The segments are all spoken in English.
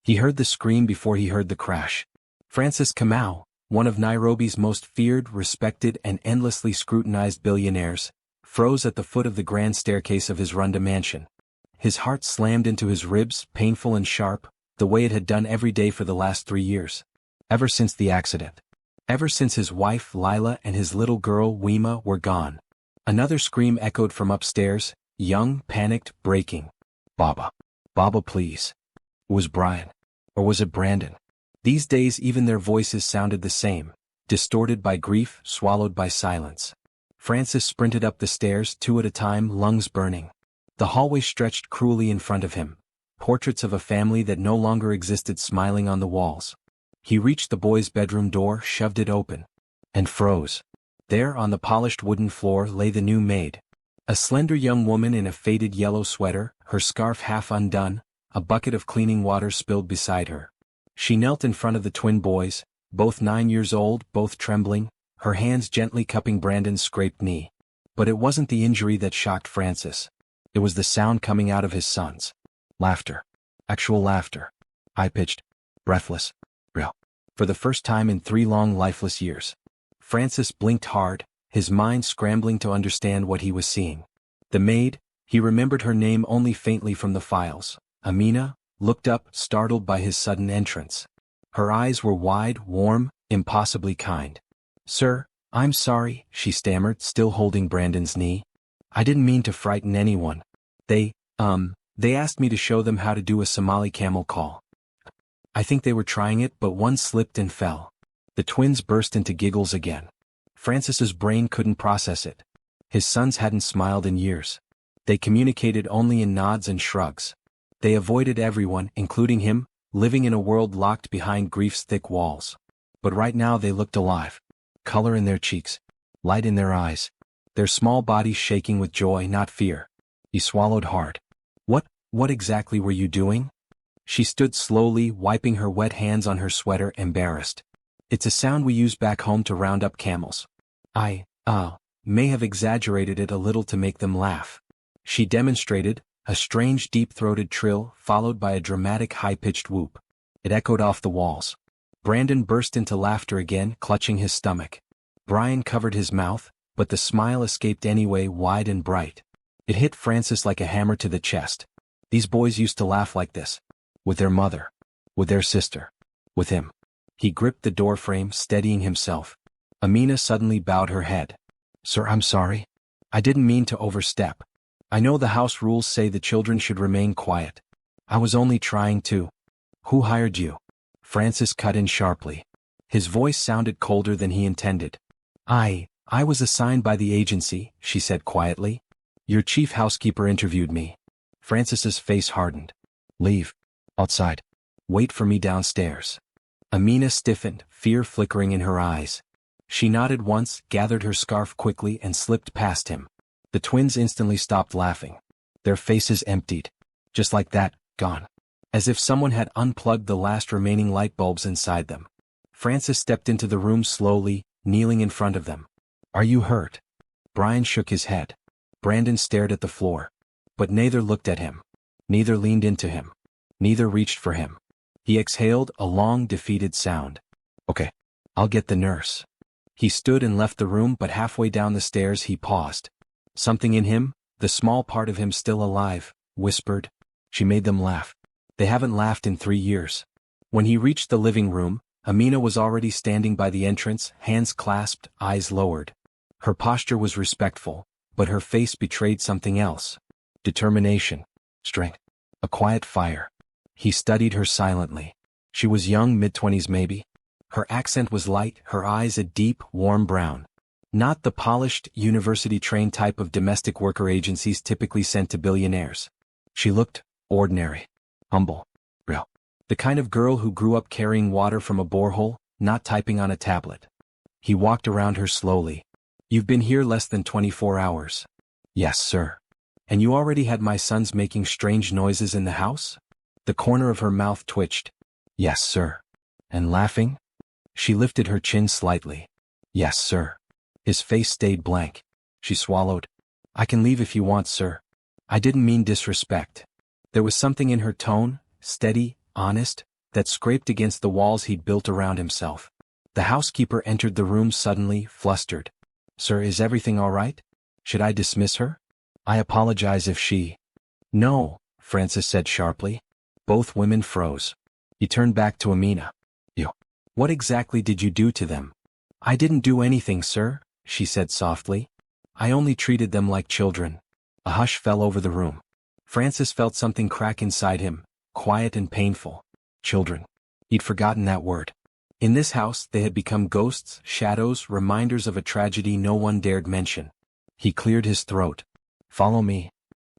He heard the scream before he heard the crash. Francis Kamau, one of Nairobi's most feared, respected, and endlessly scrutinized billionaires, froze at the foot of the grand staircase of his Runda mansion. His heart slammed into his ribs, painful and sharp, the way it had done every day for the last 3 years. Ever since the accident. Ever since his wife, Lila, and his little girl, Wima, were gone. Another scream echoed from upstairs, young, panicked, breaking. Baba. Baba, please. It was Brian. Or was it Brandon? These days even their voices sounded the same, distorted by grief, swallowed by silence. Francis sprinted up the stairs, 2 at a time, lungs burning. The hallway stretched cruelly in front of him, portraits of a family that no longer existed smiling on the walls. He reached the boy's bedroom door, shoved it open, and froze. There on the polished wooden floor lay the new maid. A slender young woman in a faded yellow sweater, her scarf half undone, a bucket of cleaning water spilled beside her. She knelt in front of the twin boys, both 9 years old, both trembling, her hands gently cupping Brandon's scraped knee. But it wasn't the injury that shocked Francis. It was the sound coming out of his sons. Laughter. Actual laughter. High-pitched. Breathless. Real. For the first time in 3 long lifeless years. Francis blinked hard, his mind scrambling to understand what he was seeing. The maid, he remembered her name only faintly from the files, Amina, looked up, startled by his sudden entrance. Her eyes were wide, warm, impossibly kind. "Sir, I'm sorry," she stammered, still holding Brandon's knee. "I didn't mean to frighten anyone. They asked me to show them how to do a Somali camel call. I think they were trying it, but one slipped and fell." The twins burst into giggles again. Francis's brain couldn't process it. His sons hadn't smiled in years. They communicated only in nods and shrugs. They avoided everyone, including him, living in a world locked behind grief's thick walls. But right now they looked alive. Color in their cheeks. Light in their eyes. Their small bodies shaking with joy, not fear. He swallowed hard. What exactly were you doing?" She stood slowly, wiping her wet hands on her sweater, embarrassed. "It's a sound we use back home to round up camels. I may have exaggerated it a little to make them laugh." She demonstrated, a strange deep-throated trill, followed by a dramatic high-pitched whoop. It echoed off the walls. Brandon burst into laughter again, clutching his stomach. Brian covered his mouth, but the smile escaped anyway, wide and bright. It hit Francis like a hammer to the chest. These boys used to laugh like this. With their mother. With their sister. With him. He gripped the doorframe, steadying himself. Amina suddenly bowed her head. "Sir, I'm sorry. I didn't mean to overstep. I know the house rules say the children should remain quiet. I was only trying to." "Who hired you?" Francis cut in sharply. His voice sounded colder than he intended. I was assigned by the agency," she said quietly. "Your chief housekeeper interviewed me." Francis's face hardened. "Leave. Outside. Wait for me downstairs." Amina stiffened, fear flickering in her eyes. She nodded once, gathered her scarf quickly, and slipped past him. The twins instantly stopped laughing. Their faces emptied. Just like that, gone. As if someone had unplugged the last remaining light bulbs inside them. Francis stepped into the room slowly, kneeling in front of them. "Are you hurt?" Brian shook his head. Brandon stared at the floor. But neither looked at him. Neither leaned into him. Neither reached for him. He exhaled, a long, defeated sound. "Okay, I'll get the nurse." He stood and left the room, but halfway down the stairs he paused. Something in him, the small part of him still alive, whispered, "She made them laugh. They haven't laughed in 3 years." When he reached the living room, Amina was already standing by the entrance, hands clasped, eyes lowered. Her posture was respectful, but her face betrayed something else. Determination. Strength. A quiet fire. He studied her silently. She was young, mid-20s maybe. Her accent was light, her eyes a deep, warm brown. Not the polished, university-trained type of domestic worker agencies typically sent to billionaires. She looked ordinary. Humble. Real. The kind of girl who grew up carrying water from a borehole, not typing on a tablet. He walked around her slowly. "You've been here less than 24 hours. "Yes, sir." "And you already had my sons making strange noises in the house?" The corner of her mouth twitched. "Yes, sir." "And laughing?" She lifted her chin slightly. "Yes, sir." His face stayed blank. She swallowed. "I can leave if you want, sir. I didn't mean disrespect." There was something in her tone, steady, honest, that scraped against the walls he'd built around himself. The housekeeper entered the room suddenly, flustered. "Sir, is everything all right? Should I dismiss her? I apologize if she—" "No," Francis said sharply. Both women froze. He turned back to Amina. "You. What exactly did you do to them?" "I didn't do anything, sir," she said softly. "I only treated them like children." A hush fell over the room. Francis felt something crack inside him, quiet and painful. Children. He'd forgotten that word. In this house, they had become ghosts, shadows, reminders of a tragedy no one dared mention. He cleared his throat. "Follow me."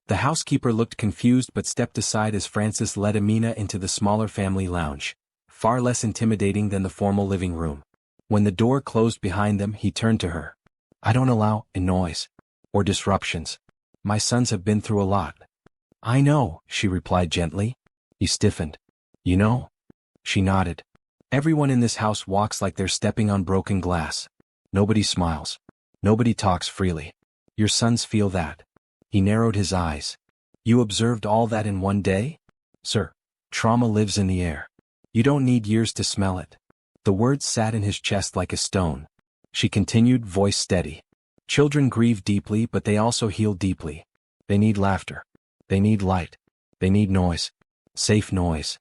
The housekeeper looked confused but stepped aside as Francis led Amina into the smaller family lounge, far less intimidating than the formal living room. When the door closed behind them, he turned to her. "I don't allow noise or disruptions. My sons have been through a lot." "I know," she replied gently. He stiffened. "You know?" She nodded. "Everyone in this house walks like they're stepping on broken glass. Nobody smiles. Nobody talks freely. Your sons feel that." He narrowed his eyes. "You observed all that in one day?" "Sir, trauma lives in the air. You don't need years to smell it." The words sat in his chest like a stone. She continued, voice steady. "Children grieve deeply, but they also heal deeply. They need laughter. They need light. They need noise. Safe noise."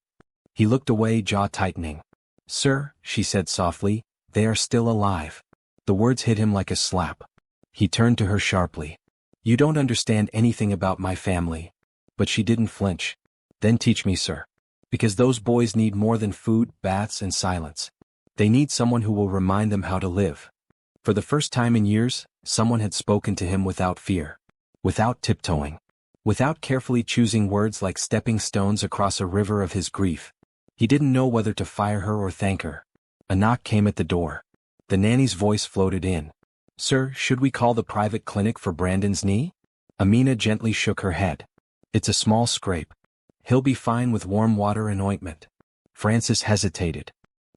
He looked away, jaw tightening. "Sir," she said softly, "they are still alive." The words hit him like a slap. He turned to her sharply. "You don't understand anything about my family." But she didn't flinch. "Then teach me, sir. Because those boys need more than food, baths, and silence. They need someone who will remind them how to live." For the first time in years, someone had spoken to him without fear. Without tiptoeing. Without carefully choosing words like stepping stones across a river of his grief. He didn't know whether to fire her or thank her. A knock came at the door. The nanny's voice floated in. "Sir, should we call the private clinic for Brandon's knee?" Amina gently shook her head. "It's a small scrape. He'll be fine with warm water and ointment." Francis hesitated.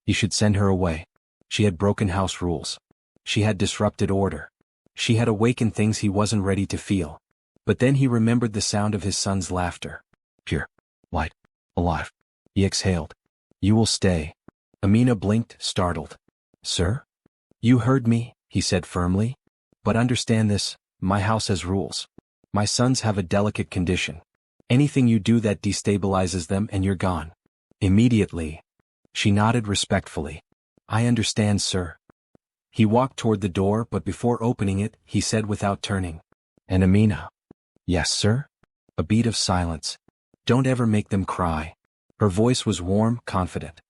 He should send her away. She had broken house rules. She had disrupted order. She had awakened things he wasn't ready to feel. But then he remembered the sound of his son's laughter. Pure. Light. Alive. He exhaled. "You will stay." Amina blinked, startled. "Sir?" "You heard me," he said firmly. "But understand this, my house has rules. My sons have a delicate condition. Anything you do that destabilizes them and you're gone. Immediately." She nodded respectfully. "I understand, sir." He walked toward the door, but before opening it, he said without turning. "And Amina." "Yes, sir?" A beat of silence. "Don't ever make them cry." Her voice was warm, confident.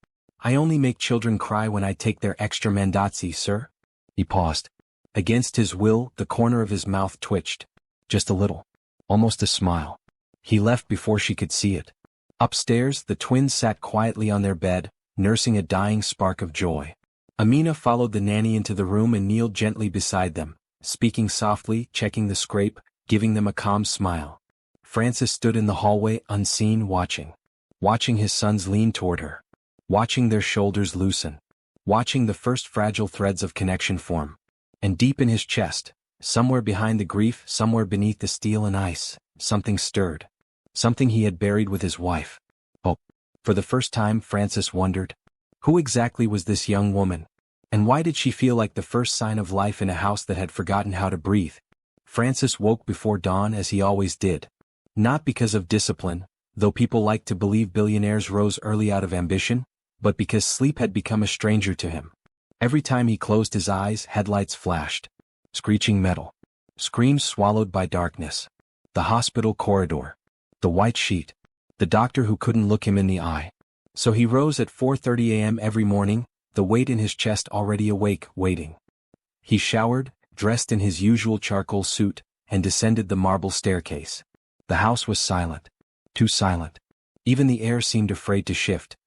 "I only make children cry when I take their extra mandazzi, sir." He paused. Against his will, the corner of his mouth twitched. Just a little. Almost a smile. He left before she could see it. Upstairs, the twins sat quietly on their bed, nursing a dying spark of joy. Amina followed the nanny into the room and kneeled gently beside them, speaking softly, checking the scrape, giving them a calm smile. Francis stood in the hallway, unseen, watching. Watching his sons lean toward her. Watching their shoulders loosen. Watching the first fragile threads of connection form. And deep in his chest, somewhere behind the grief, somewhere beneath the steel and ice, something stirred. Something he had buried with his wife. Hope. For the first time, Francis wondered, who exactly was this young woman? And why did she feel like the first sign of life in a house that had forgotten how to breathe? Francis woke before dawn as he always did. Not because of discipline, though people like to believe billionaires rose early out of ambition, but because sleep had become a stranger to him. Every time he closed his eyes, headlights flashed. Screeching metal. Screams swallowed by darkness. The hospital corridor. The white sheet. The doctor who couldn't look him in the eye. So he rose at 4:30 a.m. every morning, the weight in his chest already awake, waiting. He showered, dressed in his usual charcoal suit, and descended the marble staircase. The house was silent. Too silent. Even the air seemed afraid to shift.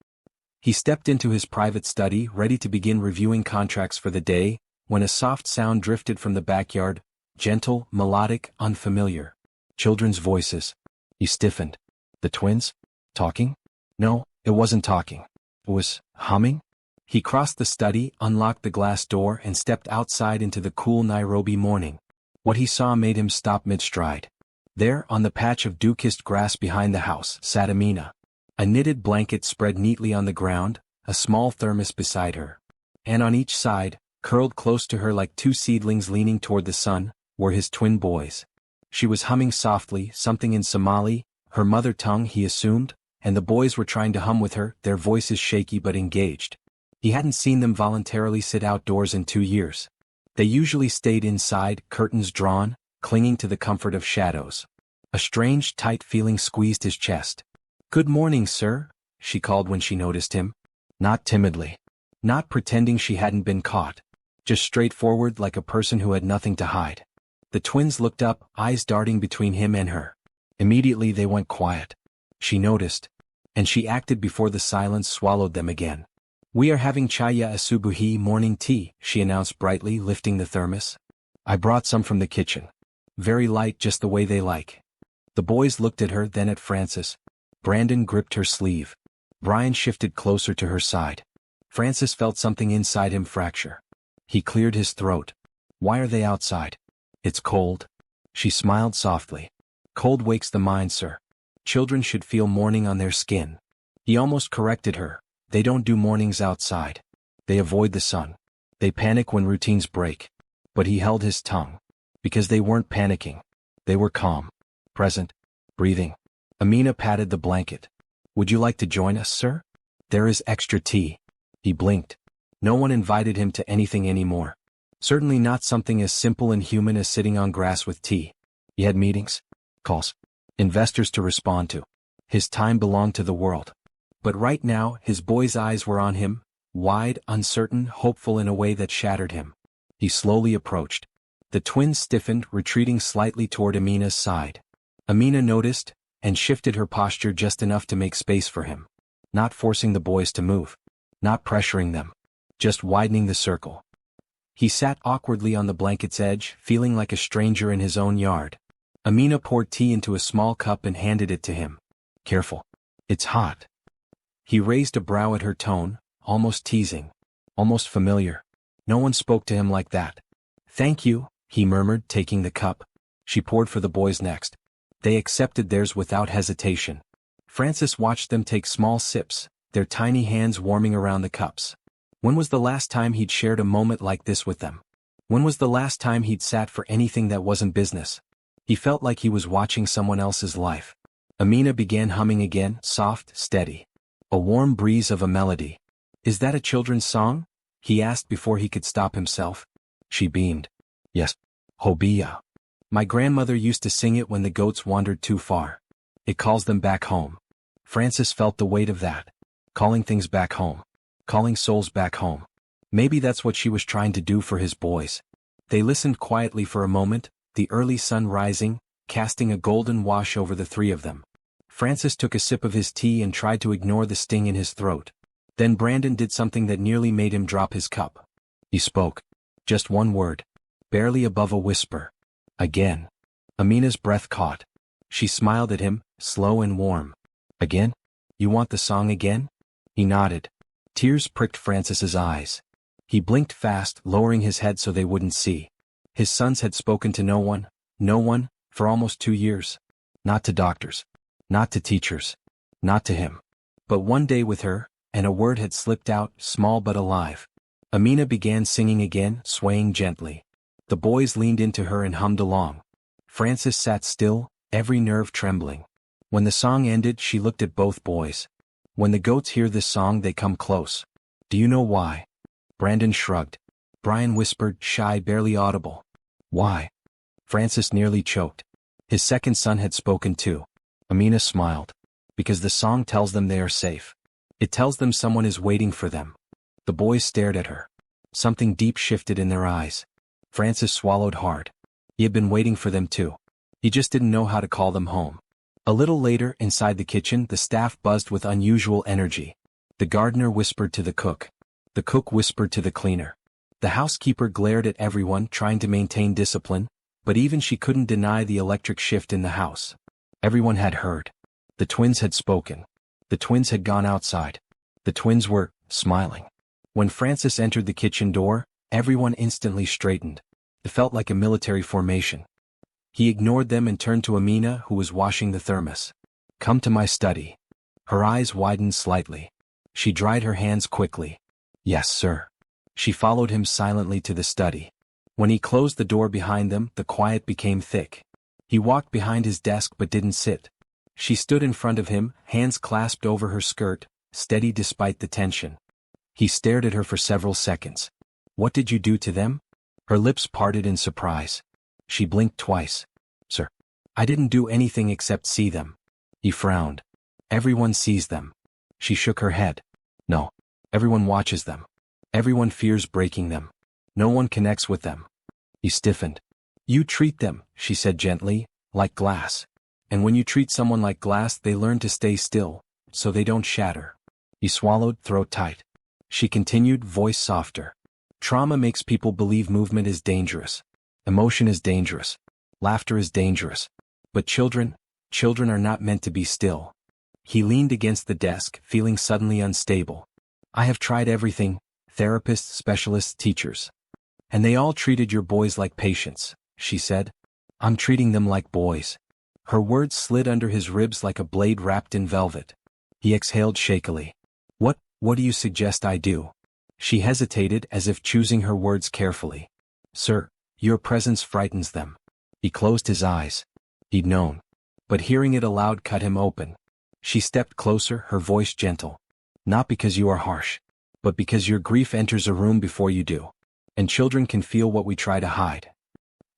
He stepped into his private study, ready to begin reviewing contracts for the day, when a soft sound drifted from the backyard, gentle, melodic, unfamiliar. Children's voices. He stiffened. The twins? Talking? No, it wasn't talking. It was humming? He crossed the study, unlocked the glass door, and stepped outside into the cool Nairobi morning. What he saw made him stop mid-stride. There, on the patch of dew-kissed grass behind the house, sat Amina. A knitted blanket spread neatly on the ground, a small thermos beside her. And on each side, curled close to her like two seedlings leaning toward the sun, were his twin boys. She was humming softly, something in Somali, her mother tongue he assumed, and the boys were trying to hum with her, their voices shaky but engaged. He hadn't seen them voluntarily sit outdoors in 2 years. They usually stayed inside, curtains drawn, clinging to the comfort of shadows. A strange, tight feeling squeezed his chest. "Good morning, sir," she called when she noticed him. Not timidly. Not pretending she hadn't been caught. Just straightforward like a person who had nothing to hide. The twins looked up, eyes darting between him and her. Immediately they went quiet. She noticed. And she acted before the silence swallowed them again. "We are having chaya asubuhi morning tea," she announced brightly, lifting the thermos. "I brought some from the kitchen. Very light, just the way they like." The boys looked at her, then at Frances. Brandon gripped her sleeve. Brian shifted closer to her side. Frances felt something inside him fracture. He cleared his throat. "Why are they outside?" "It's cold." She smiled softly. "Cold wakes the mind, sir. Children should feel morning on their skin." He almost corrected her. "They don't do mornings outside. They avoid the sun. They panic when routines break." But he held his tongue. Because they weren't panicking. They were calm. Present. Breathing. Amina patted the blanket. "Would you like to join us, sir? There is extra tea." He blinked. No one invited him to anything anymore. Certainly not something as simple and human as sitting on grass with tea. He had meetings, calls, investors to respond to. His time belonged to the world. But right now, his boy's eyes were on him, wide, uncertain, hopeful in a way that shattered him. He slowly approached. The twins stiffened, retreating slightly toward Amina's side. Amina noticed, and shifted her posture just enough to make space for him. Not forcing the boys to move. Not pressuring them. Just widening the circle. He sat awkwardly on the blanket's edge, feeling like a stranger in his own yard. Amina poured tea into a small cup and handed it to him. "Careful. It's hot." He raised a brow at her tone, almost teasing. Almost familiar. No one spoke to him like that. "Thank you," he murmured, taking the cup. She poured for the boys next. They accepted theirs without hesitation. Frances watched them take small sips, their tiny hands warming around the cups. When was the last time he'd shared a moment like this with them? When was the last time he'd sat for anything that wasn't business? He felt like he was watching someone else's life. Amina began humming again, soft, steady. A warm breeze of a melody. "Is that a children's song?" he asked before he could stop himself. She beamed. "Yes. Hobia. My grandmother used to sing it when the goats wandered too far. It calls them back home." Frances felt the weight of that. Calling things back home. Calling souls back home. Maybe that's what she was trying to do for his boys. They listened quietly for a moment, the early sun rising, casting a golden wash over the three of them. Francis took a sip of his tea and tried to ignore the sting in his throat. Then Brandon did something that nearly made him drop his cup. He spoke. Just one word. Barely above a whisper. "Again." Amina's breath caught. She smiled at him, slow and warm. "Again? You want the song again?" He nodded. Tears pricked Francis's eyes. He blinked fast, lowering his head so they wouldn't see. His sons had spoken to no one, for almost 2 years. Not to doctors. Not to teachers. Not to him. But one day with her, and a word had slipped out, small but alive. Amina began singing again, swaying gently. The boys leaned into her and hummed along. Francis sat still, every nerve trembling. When the song ended, she looked at both boys. "When the goats hear this song, they come close. Do you know why?" Brandon shrugged. Brian whispered, shy, barely audible. "Why?" Francis nearly choked. His second son had spoken too. Amina smiled. "Because the song tells them they are safe. It tells them someone is waiting for them." The boys stared at her. Something deep shifted in their eyes. Francis swallowed hard. He had been waiting for them too. He just didn't know how to call them home. A little later, inside the kitchen, the staff buzzed with unusual energy. The gardener whispered to the cook. The cook whispered to the cleaner. The housekeeper glared at everyone, trying to maintain discipline, but even she couldn't deny the electric shift in the house. Everyone had heard. The twins had spoken. The twins had gone outside. The twins were smiling. When Francis entered the kitchen door, everyone instantly straightened. It felt like a military formation. He ignored them and turned to Amina, who was washing the thermos. "Come to my study." Her eyes widened slightly. She dried her hands quickly. Yes, sir. She followed him silently to the study. When he closed the door behind them, the quiet became thick. He walked behind his desk but didn't sit. She stood in front of him, hands clasped over her skirt, steady despite the tension. He stared at her for several seconds. What did you do to them? Her lips parted in surprise. She blinked twice. Sir, I didn't do anything except see them. He frowned. Everyone sees them. She shook her head. No. Everyone watches them. Everyone fears breaking them. No one connects with them. He stiffened. You treat them, she said gently, like glass. And when you treat someone like glass, they learn to stay still, so they don't shatter. He swallowed, throat tight. She continued, voice softer. Trauma makes people believe movement is dangerous. Emotion is dangerous. Laughter is dangerous. But children are not meant to be still. He leaned against the desk, feeling suddenly unstable. I have tried everything, therapists, specialists, teachers. And they all treated your boys like patients, she said. I'm treating them like boys. Her words slid under his ribs like a blade wrapped in velvet. He exhaled shakily. What do you suggest I do? She hesitated as if choosing her words carefully. Sir, your presence frightens them. He closed his eyes. He'd known. But hearing it aloud cut him open. She stepped closer, her voice gentle. Not because you are harsh, but because your grief enters a room before you do. And children can feel what we try to hide.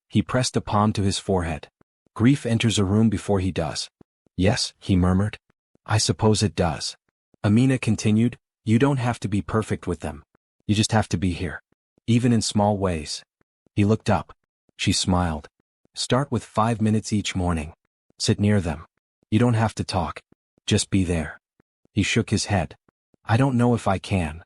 He pressed a palm to his forehead. Grief enters a room before he does. Yes, he murmured. I suppose it does. Amina continued, you don't have to be perfect with them. You just have to be here. Even in small ways. He looked up. She smiled. Start with 5 minutes each morning. Sit near them. You don't have to talk. Just be there. He shook his head. I don't know if I can.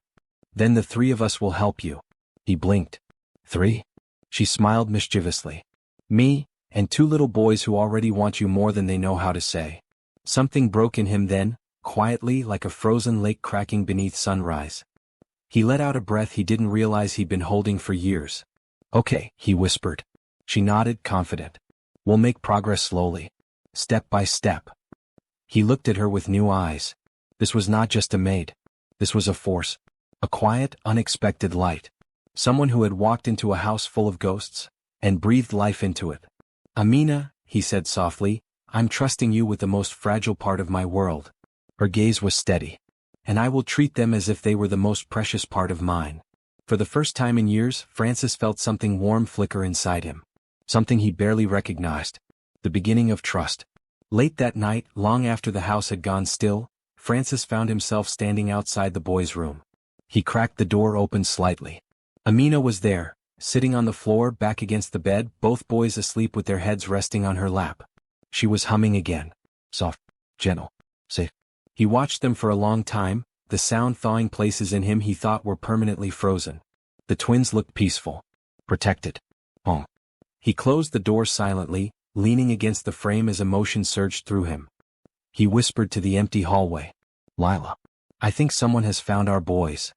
Then the 3 of us will help you. He blinked. 3? She smiled mischievously. Me, and 2 little boys who already want you more than they know how to say. Something broke in him then, quietly like a frozen lake cracking beneath sunrise. He let out a breath he didn't realize he'd been holding for years. Okay, he whispered. She nodded, confident. We'll make progress slowly. Step by step. He looked at her with new eyes. This was not just a maid. This was a force. A quiet, unexpected light. Someone who had walked into a house full of ghosts, and breathed life into it. Amina, he said softly, I'm trusting you with the most fragile part of my world. Her gaze was steady. And I will treat them as if they were the most precious part of mine. For the first time in years, Francis felt something warm flicker inside him. Something he barely recognized. The beginning of trust. Late that night, long after the house had gone still, Francis found himself standing outside the boys' room. He cracked the door open slightly. Amina was there, sitting on the floor back against the bed, both boys asleep with their heads resting on her lap. She was humming again. Soft, gentle, safe. He watched them for a long time, the sound thawing places in him he thought were permanently frozen. The twins looked peaceful. Protected. Home. He closed the door silently, leaning against the frame as emotion surged through him. He whispered to the empty hallway. Lila. I think someone has found our boys.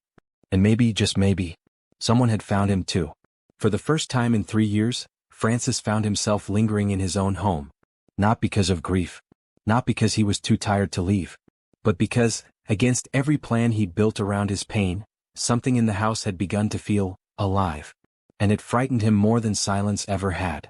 And maybe, just maybe, someone had found him too. For the first time in 3 years, Francis found himself lingering in his own home. Not because of grief. Not because he was too tired to leave. But because, against every plan he'd built around his pain, something in the house had begun to feel alive. And it frightened him more than silence ever had.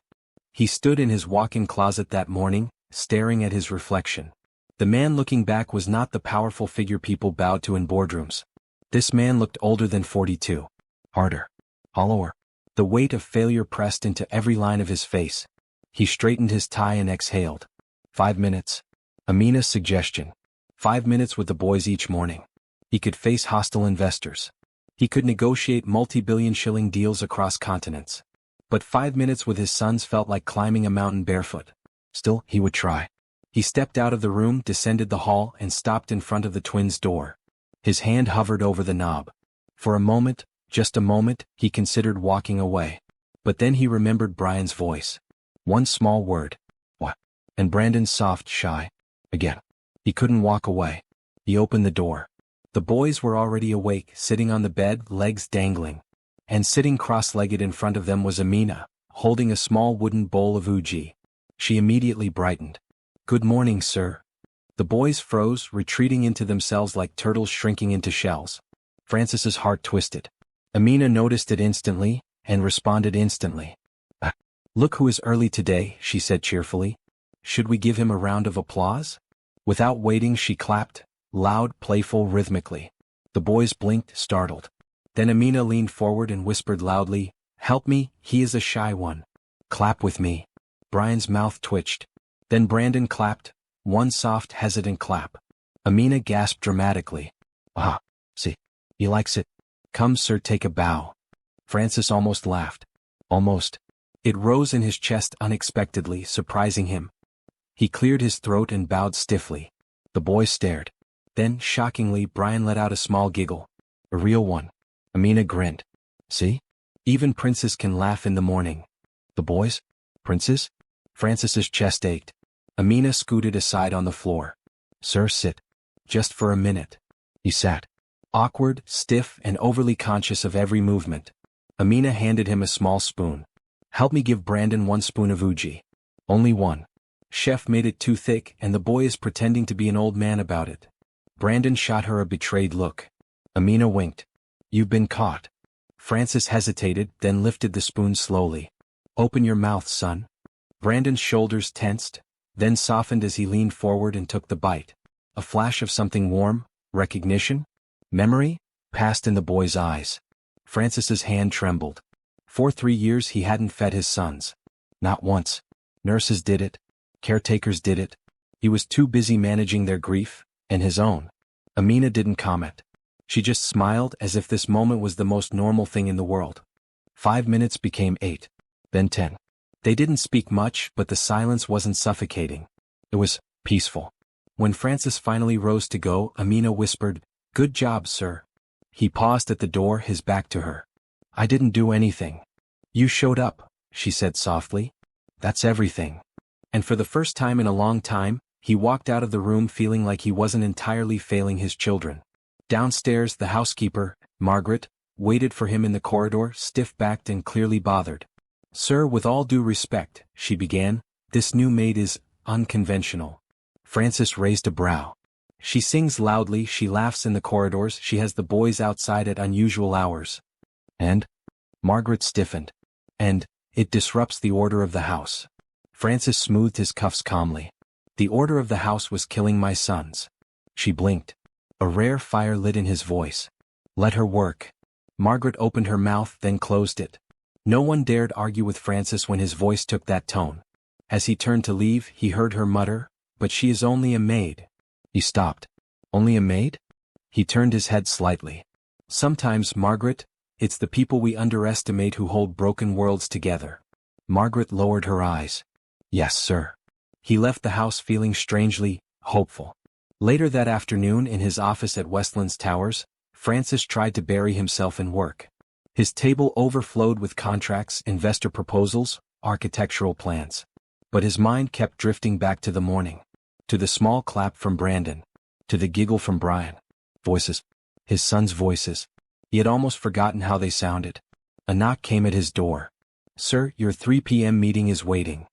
He stood in his walk-in closet that morning, staring at his reflection. The man looking back was not the powerful figure people bowed to in boardrooms. This man looked older than 42. Harder. Hollower. The weight of failure pressed into every line of his face. He straightened his tie and exhaled. 5 minutes. Amina's suggestion. 5 minutes with the boys each morning. He could face hostile investors. He could negotiate multi-billion-shilling deals across continents. But 5 minutes with his sons felt like climbing a mountain barefoot. Still, he would try. He stepped out of the room, descended the hall, and stopped in front of the twins' door. His hand hovered over the knob. For a moment, just a moment, he considered walking away. But then he remembered Brian's voice. One small word. What? And Brandon's soft, shy. Again. He couldn't walk away. He opened the door. The boys were already awake, sitting on the bed, legs dangling. And sitting cross-legged in front of them was Amina, holding a small wooden bowl of uji. She immediately brightened. Good morning, sir. The boys froze, retreating into themselves like turtles shrinking into shells. Francis's heart twisted. Amina noticed it instantly, and responded instantly. Look who is early today, she said cheerfully. Should we give him a round of applause? Without waiting, she clapped, loud, playful, rhythmically. The boys blinked, startled. Then Amina leaned forward and whispered loudly, "Help me, he is a shy one. Clap with me." Brian's mouth twitched. Then Brandon clapped, one soft, hesitant clap. Amina gasped dramatically. "Ah, see, he likes it. Come, sir, take a bow." Francis almost laughed. Almost. It rose in his chest unexpectedly, surprising him. He cleared his throat and bowed stiffly. The boys stared. Then, shockingly, Brian let out a small giggle. A real one. Amina grinned. "See? Even princes can laugh in the morning." The boys? Princes? Francis's chest ached. Amina scooted aside on the floor. "Sir, sit. Just for a minute." He sat. Awkward, stiff, and overly conscious of every movement. Amina handed him a small spoon. "Help me give Brandon 1 spoon of uji." "Only 1. Chef made it too thick and the boy is pretending to be an old man about it." Brandon shot her a betrayed look. Amina winked. "You've been caught." Francis hesitated, then lifted the spoon slowly. "Open your mouth, son." Brandon's shoulders tensed, then softened as he leaned forward and took the bite. A flash of something warm, recognition, memory, passed in the boy's eyes. Francis's hand trembled. For 3 years he hadn't fed his sons. Not once. Nurses did it. Caretakers did it. He was too busy managing their grief, and his own. Amina didn't comment. She just smiled as if this moment was the most normal thing in the world. 5 minutes became 8. Then 10. They didn't speak much, but the silence wasn't suffocating. It was peaceful. When Francis finally rose to go, Amina whispered, "Good job, sir." He paused at the door, his back to her. "I didn't do anything. You showed up," she said softly. "That's everything." And for the first time in a long time, he walked out of the room feeling like he wasn't entirely failing his children. Downstairs, the housekeeper, Margaret, waited for him in the corridor, stiff-backed and clearly bothered. "Sir, with all due respect," she began, "this new maid is unconventional." Francis raised a brow. "She sings loudly, she laughs in the corridors, she has the boys outside at unusual hours." "And?" Margaret stiffened. "And, it disrupts the order of the house." Francis smoothed his cuffs calmly. "The order of the house was killing my sons." She blinked. A rare fire lit in his voice. "Let her work." Margaret opened her mouth, then closed it. No one dared argue with Francis when his voice took that tone. As he turned to leave, he heard her mutter, "But she is only a maid." He stopped. "Only a maid?" He turned his head slightly. "Sometimes, Margaret, it's the people we underestimate who hold broken worlds together." Margaret lowered her eyes. "Yes, sir." He left the house feeling strangely hopeful. Later that afternoon in his office at Westlands Towers, Francis tried to bury himself in work. His table overflowed with contracts, investor proposals, architectural plans. But his mind kept drifting back to the morning. To the small clap from Brandon. To the giggle from Brian. Voices. His sons' voices. He had almost forgotten how they sounded. A knock came at his door. "Sir, your 3 p.m. meeting is waiting."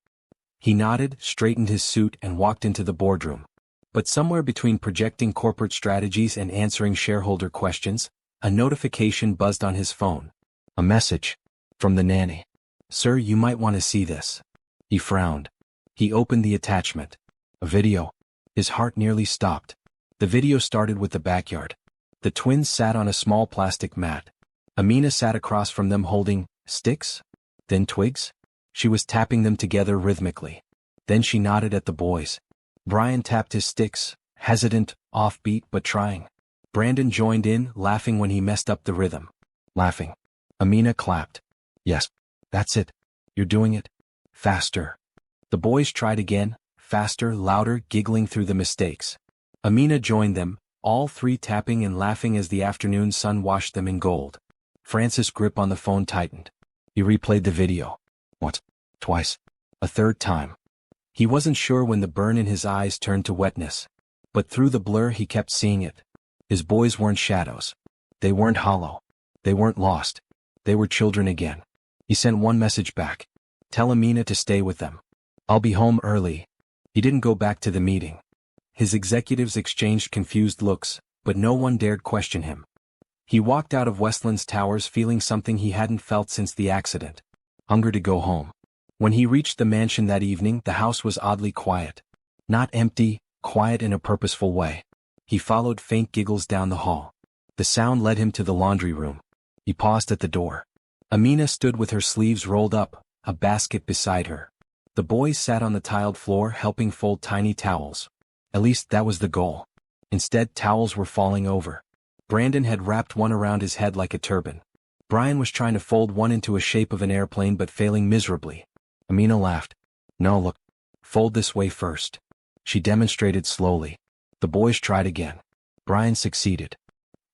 He nodded, straightened his suit, and walked into the boardroom. But somewhere between projecting corporate strategies and answering shareholder questions, a notification buzzed on his phone. A message. From the nanny. "Sir, you might want to see this." He frowned. He opened the attachment. A video. His heart nearly stopped. The video started with the backyard. The twins sat on a small plastic mat. Amina sat across from them holding sticks? Then twigs? She was tapping them together rhythmically. Then she nodded at the boys. Brian tapped his sticks, hesitant, offbeat but trying. Brandon joined in, laughing when he messed up the rhythm. Laughing. Amina clapped. "Yes, that's it. You're doing it. Faster." The boys tried again, faster, louder, giggling through the mistakes. Amina joined them, all 3 tapping and laughing as the afternoon sun washed them in gold. Francis' grip on the phone tightened. He replayed the video. Once. Twice. A 3rd time. He wasn't sure when the burn in his eyes turned to wetness. But through the blur he kept seeing it. His boys weren't shadows. They weren't hollow. They weren't lost. They were children again. He sent one message back. "Tell Amina to stay with them. I'll be home early." He didn't go back to the meeting. His executives exchanged confused looks, but no one dared question him. He walked out of Westland's Towers feeling something he hadn't felt since the accident. Hunger to go home. When he reached the mansion that evening, the house was oddly quiet. Not empty, quiet in a purposeful way. He followed faint giggles down the hall. The sound led him to the laundry room. He paused at the door. Amina stood with her sleeves rolled up, a basket beside her. The boys sat on the tiled floor helping fold tiny towels. At least that was the goal. Instead, towels were falling over. Brandon had wrapped one around his head like a turban. Brian was trying to fold one into a shape of an airplane but failing miserably. Amina laughed. No, look. Fold this way first. She demonstrated slowly. The boys tried again. Brian succeeded.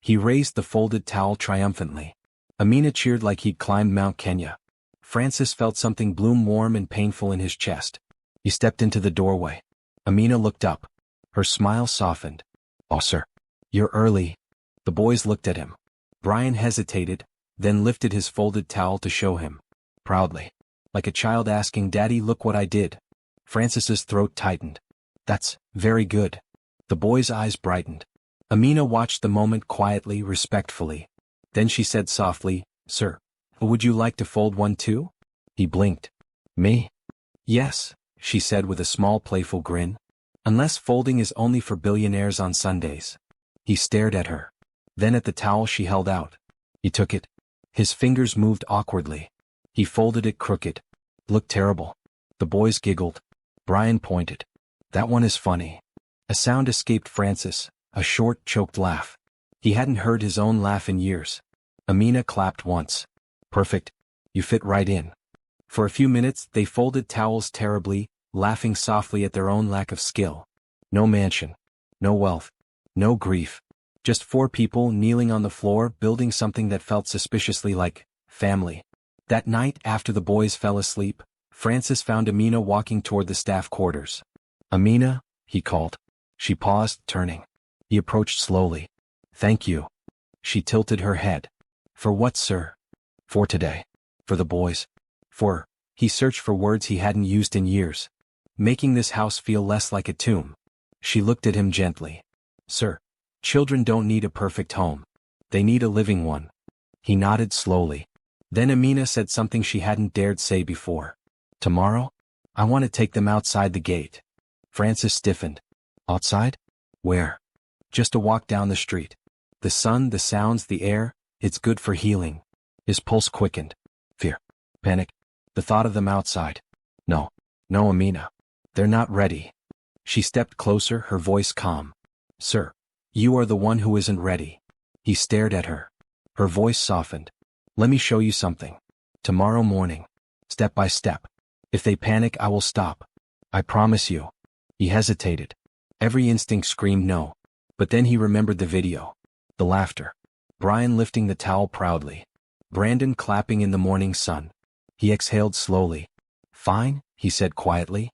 He raised the folded towel triumphantly. Amina cheered like he'd climbed Mount Kenya. Francis felt something bloom warm and painful in his chest. He stepped into the doorway. Amina looked up. Her smile softened. Oh, sir. You're early. The boys looked at him. Brian hesitated, then lifted his folded towel to show him. Proudly. Like a child asking, Daddy, look what I did. Francis's throat tightened. That's very good. The boy's eyes brightened. Amina watched the moment quietly, respectfully. Then she said softly, Sir, would you like to fold one too? He blinked. Me? Yes, she said with a small playful grin. Unless folding is only for billionaires on Sundays. He stared at her. Then at the towel she held out. He took it. His fingers moved awkwardly. He folded it crooked. Looked terrible. The boys giggled. Brian pointed. That one is funny. A sound escaped Francis, a short, choked laugh. He hadn't heard his own laugh in years. Amina clapped once. Perfect. You fit right in. For a few minutes they folded towels terribly, laughing softly at their own lack of skill. No mansion. No wealth. No grief. Just 4 people kneeling on the floor building something that felt suspiciously like family. That night after the boys fell asleep, Francis found Amina walking toward the staff quarters. Amina, he called. She paused, turning. He approached slowly. Thank you. She tilted her head. For what, sir? For today. For the boys. For, he searched for words he hadn't used in years. Making this house feel less like a tomb. She looked at him gently. Sir, children don't need a perfect home. They need a living one. He nodded slowly. Then Amina said something she hadn't dared say before. Tomorrow? I want to take them outside the gate. Francis stiffened. Outside? Where? Just a walk down the street. The sun, the sounds, the air, it's good for healing. His pulse quickened. Fear. Panic. The thought of them outside. No. No, Amina. They're not ready. She stepped closer, her voice calm. Sir, you are the one who isn't ready. He stared at her. Her voice softened. Let me show you something. Tomorrow morning. Step by step. If they panic, I will stop. I promise you. He hesitated. Every instinct screamed no. But then he remembered the video. The laughter. Brian lifting the towel proudly. Brandon clapping in the morning sun. He exhaled slowly. Fine, he said quietly.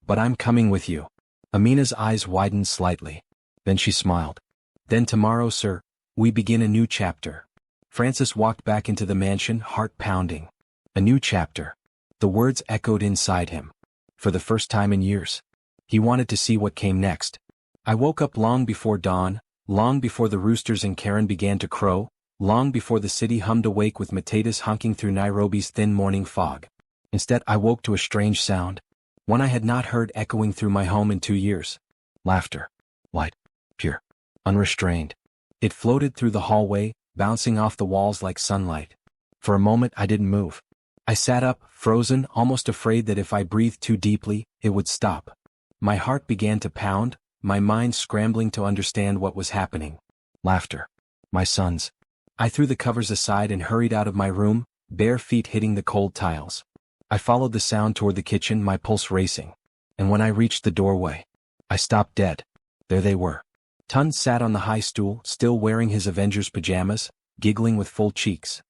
But I'm coming with you. Amina's eyes widened slightly. Then she smiled. Then tomorrow, sir, we begin a new chapter. Francis walked back into the mansion, heart pounding. A new chapter. The words echoed inside him. For the first time in years. He wanted to see what came next. I woke up long before dawn, long before the roosters in Karen began to crow, long before the city hummed awake with potatoes honking through Nairobi's thin morning fog. Instead, I woke to a strange sound. One I had not heard echoing through my home in 2 years. Laughter. Light. Pure. Unrestrained. It floated through the hallway, bouncing off the walls like sunlight. For a moment I didn't move. I sat up, frozen, almost afraid that if I breathed too deeply, it would stop. My heart began to pound, my mind scrambling to understand what was happening. Laughter. My son's. I threw the covers aside and hurried out of my room, bare feet hitting the cold tiles. I followed the sound toward the kitchen, my pulse racing. And when I reached the doorway, I stopped dead. There they were. Tun sat on the high stool, still wearing his Avengers pajamas, giggling with full cheeks.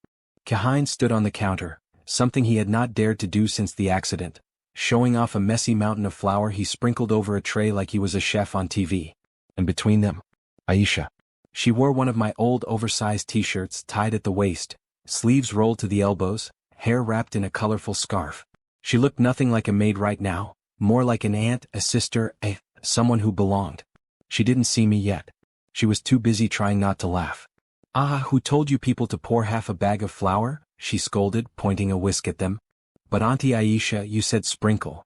Kahine stood on the counter, something he had not dared to do since the accident, showing off a messy mountain of flour he sprinkled over a tray like he was a chef on TV. And between them, Aisha. She wore one of my old oversized t-shirts tied at the waist, sleeves rolled to the elbows, hair wrapped in a colorful scarf. She looked nothing like a maid right now, more like an aunt, a sister, someone who belonged. She didn't see me yet. She was too busy trying not to laugh. "Ah, who told you people to pour half a bag of flour?" she scolded, pointing a whisk at them. "But Auntie Aisha, you said sprinkle."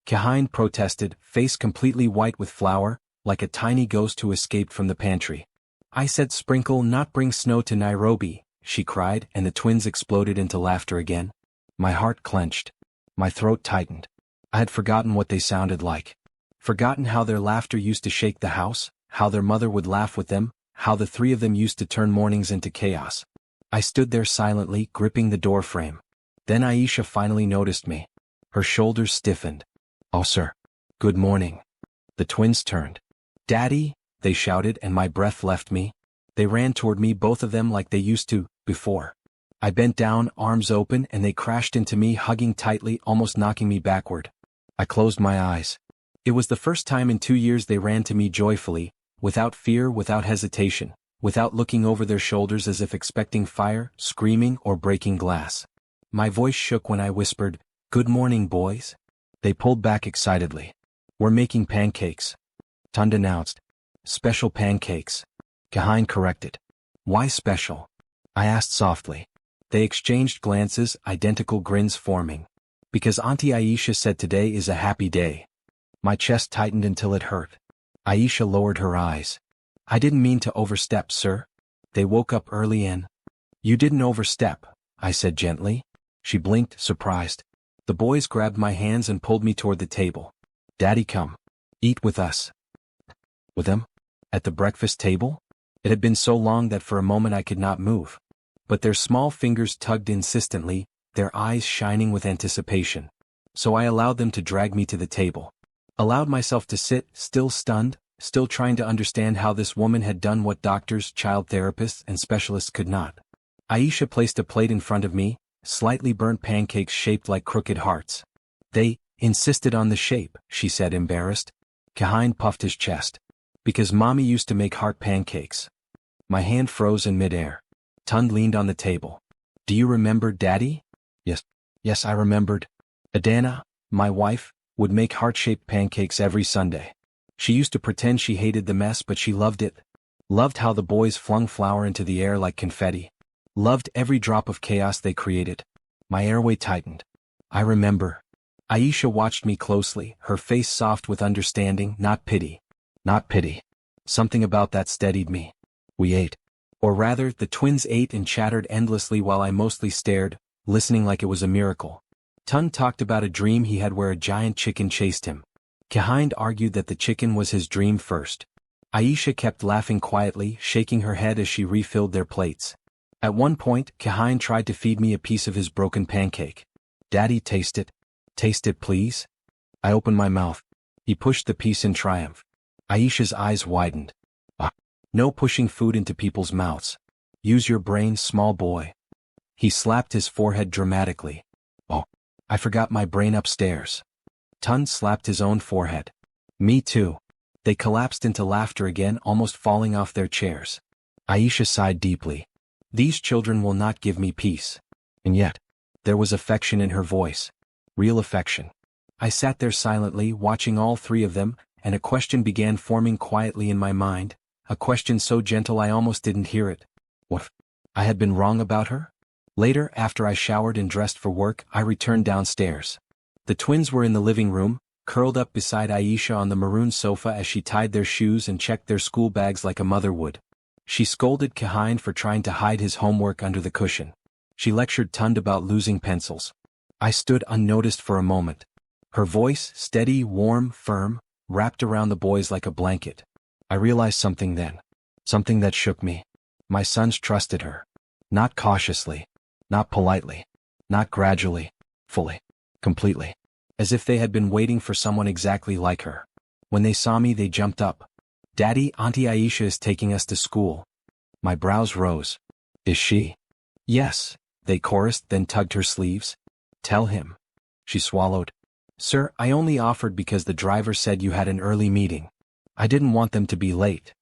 Kahin protested, face completely white with flour, like a tiny ghost who escaped from the pantry. "I said sprinkle, not bring snow to Nairobi," she cried, and the twins exploded into laughter again. My heart clenched. My throat tightened. I had forgotten what they sounded like. Forgotten how their laughter used to shake the house, how their mother would laugh with them, how the three of them used to turn mornings into chaos. I stood there silently, gripping the door frame. Then Aisha finally noticed me. Her shoulders stiffened. "Oh, sir. Good morning." The twins turned. "Daddy," they shouted, and my breath left me. They ran toward me, both of them, like they used to, before. I bent down, arms open, and they crashed into me, hugging tightly, almost knocking me backward. I closed my eyes. It was the first time in 2 years they ran to me joyfully, without fear, without hesitation, without looking over their shoulders as if expecting fire, screaming, or breaking glass. My voice shook when I whispered, "Good morning, boys." They pulled back excitedly. "We're making pancakes," Tund announced. "Special pancakes," Kahin corrected. "Why special?" I asked softly. They exchanged glances, identical grins forming. "Because Auntie Aisha said today is a happy day." My chest tightened until it hurt. Aisha lowered her eyes. "I didn't mean to overstep, sir." They woke up early and... "You didn't overstep," I said gently. She blinked, surprised. The boys grabbed my hands and pulled me toward the table. "Daddy, come. Eat with us." With them? At the breakfast table? It had been so long that for a moment I could not move. But their small fingers tugged insistently, their eyes shining with anticipation. So I allowed them to drag me to the table. Allowed myself to sit, still stunned, still trying to understand how this woman had done what doctors, child therapists, and specialists could not. Aisha placed a plate in front of me, slightly burnt pancakes shaped like crooked hearts. "They insisted on the shape," she said, embarrassed. Kahin puffed his chest. "Because Mommy used to make heart pancakes." My hand froze in midair. Tund leaned on the table. "Do you remember, Daddy?" Yes, I remembered. Adana, my wife, would make heart-shaped pancakes every Sunday. She used to pretend she hated the mess, but she loved it. Loved how the boys flung flour into the air like confetti. Loved every drop of chaos they created. My airway tightened. "I remember." Aisha watched me closely, her face soft with understanding, not pity. Not pity. Something about that steadied me. We ate. Or rather, the twins ate and chattered endlessly while I mostly stared, listening like it was a miracle. Tund talked about a dream he had where a giant chicken chased him. Kahin argued that the chicken was his dream first. Aisha kept laughing quietly, shaking her head as she refilled their plates. At one point, Kahin tried to feed me a piece of his broken pancake. "Daddy, taste it. Taste it, please." I opened my mouth. He pushed the piece in triumph. Aisha's eyes widened. "Ah, no pushing food into people's mouths. Use your brain, small boy." He slapped his forehead dramatically. "Oh, I forgot my brain upstairs." Tund slapped his own forehead. "Me too." They collapsed into laughter again, almost falling off their chairs. Aisha sighed deeply. "These children will not give me peace." And yet, there was affection in her voice. Real affection. I sat there silently, watching all three of them, and a question began forming quietly in my mind, a question so gentle I almost didn't hear it. What if I had been wrong about her? Later, after I showered and dressed for work, I returned downstairs. The twins were in the living room, curled up beside Aisha on the maroon sofa as she tied their shoes and checked their school bags like a mother would. She scolded Kahin for trying to hide his homework under the cushion. She lectured Tund about losing pencils. I stood unnoticed for a moment. Her voice, steady, warm, firm, wrapped around the boys like a blanket. I realized something then. Something that shook me. My sons trusted her. Not cautiously. Not politely. Not gradually. Fully. Completely. As if they had been waiting for someone exactly like her. When they saw me, they jumped up. "Daddy, Auntie Aisha is taking us to school." My brows rose. "Is she?" "Yes," they chorused, then tugged her sleeves. "Tell him." She swallowed. "Sir, I only offered because the driver said you had an early meeting. I didn't want them to be late."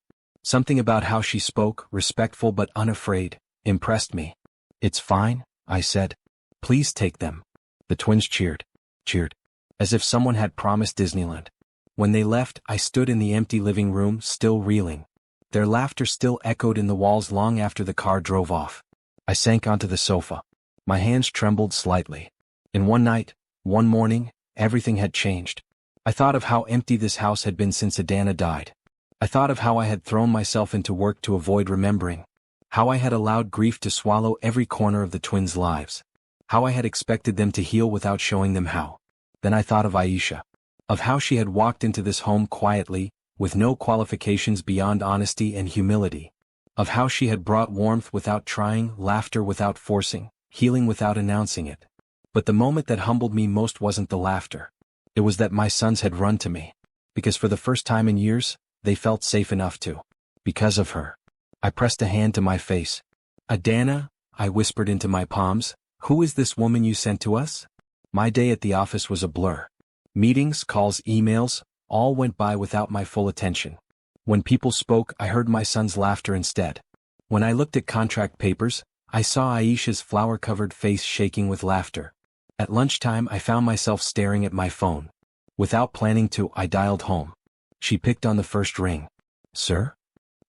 Something about how she spoke, respectful but unafraid, impressed me. "It's fine," I said. "Please take them." The twins cheered. Cheered. As if someone had promised Disneyland. When they left, I stood in the empty living room, still reeling. Their laughter still echoed in the walls long after the car drove off. I sank onto the sofa. My hands trembled slightly. In one night, one morning, everything had changed. I thought of how empty this house had been since Adana died. I thought of how I had thrown myself into work to avoid remembering. How I had allowed grief to swallow every corner of the twins' lives. How I had expected them to heal without showing them how. Then I thought of Aisha. Of how she had walked into this home quietly, with no qualifications beyond honesty and humility. Of how she had brought warmth without trying, laughter without forcing, healing without announcing it. But the moment that humbled me most wasn't the laughter. It was that my sons had run to me. Because for the first time in years, they felt safe enough to. Because of her. I pressed a hand to my face. Adana, I whispered into my palms, who is this woman you sent to us? My day at the office was a blur. Meetings, calls, emails, all went by without my full attention. When people spoke, I heard my son's laughter instead. When I looked at contract papers, I saw Aisha's flower-covered face shaking with laughter. At lunchtime, I found myself staring at my phone. Without planning to, I dialed home. She picked on the first ring. Sir?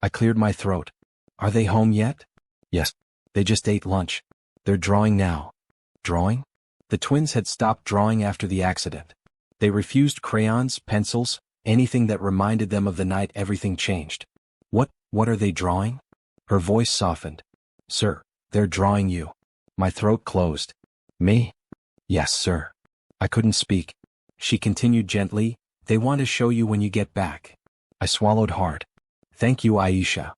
I cleared my throat. Are they home yet? Yes. They just ate lunch. They're drawing now. Drawing? The twins had stopped drawing after the accident. They refused crayons, pencils, anything that reminded them of the night everything changed. What are they drawing? Her voice softened. Sir, they're drawing you. My throat closed. Me? Yes, sir. I couldn't speak. She continued gently, they want to show you when you get back. I swallowed hard. Thank you, Aisha.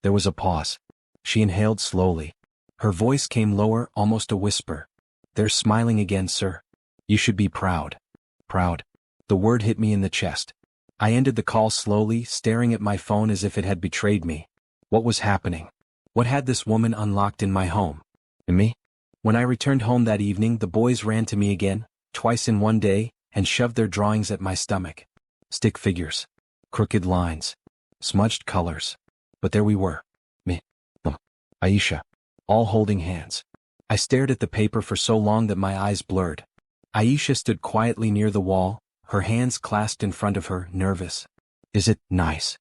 There was a pause. She inhaled slowly. Her voice came lower, almost a whisper. They're smiling again, sir. You should be proud. Proud. The word hit me in the chest. I ended the call slowly, staring at my phone as if it had betrayed me. What was happening? What had this woman unlocked in my home? And me? When I returned home that evening, the boys ran to me again, twice in one day, and shoved their drawings at my stomach. Stick figures. Crooked lines. Smudged colors. But there we were. Me. Aisha. All holding hands. I stared at the paper for so long that my eyes blurred. Aisha stood quietly near the wall, her hands clasped in front of her, nervous. Is it nice?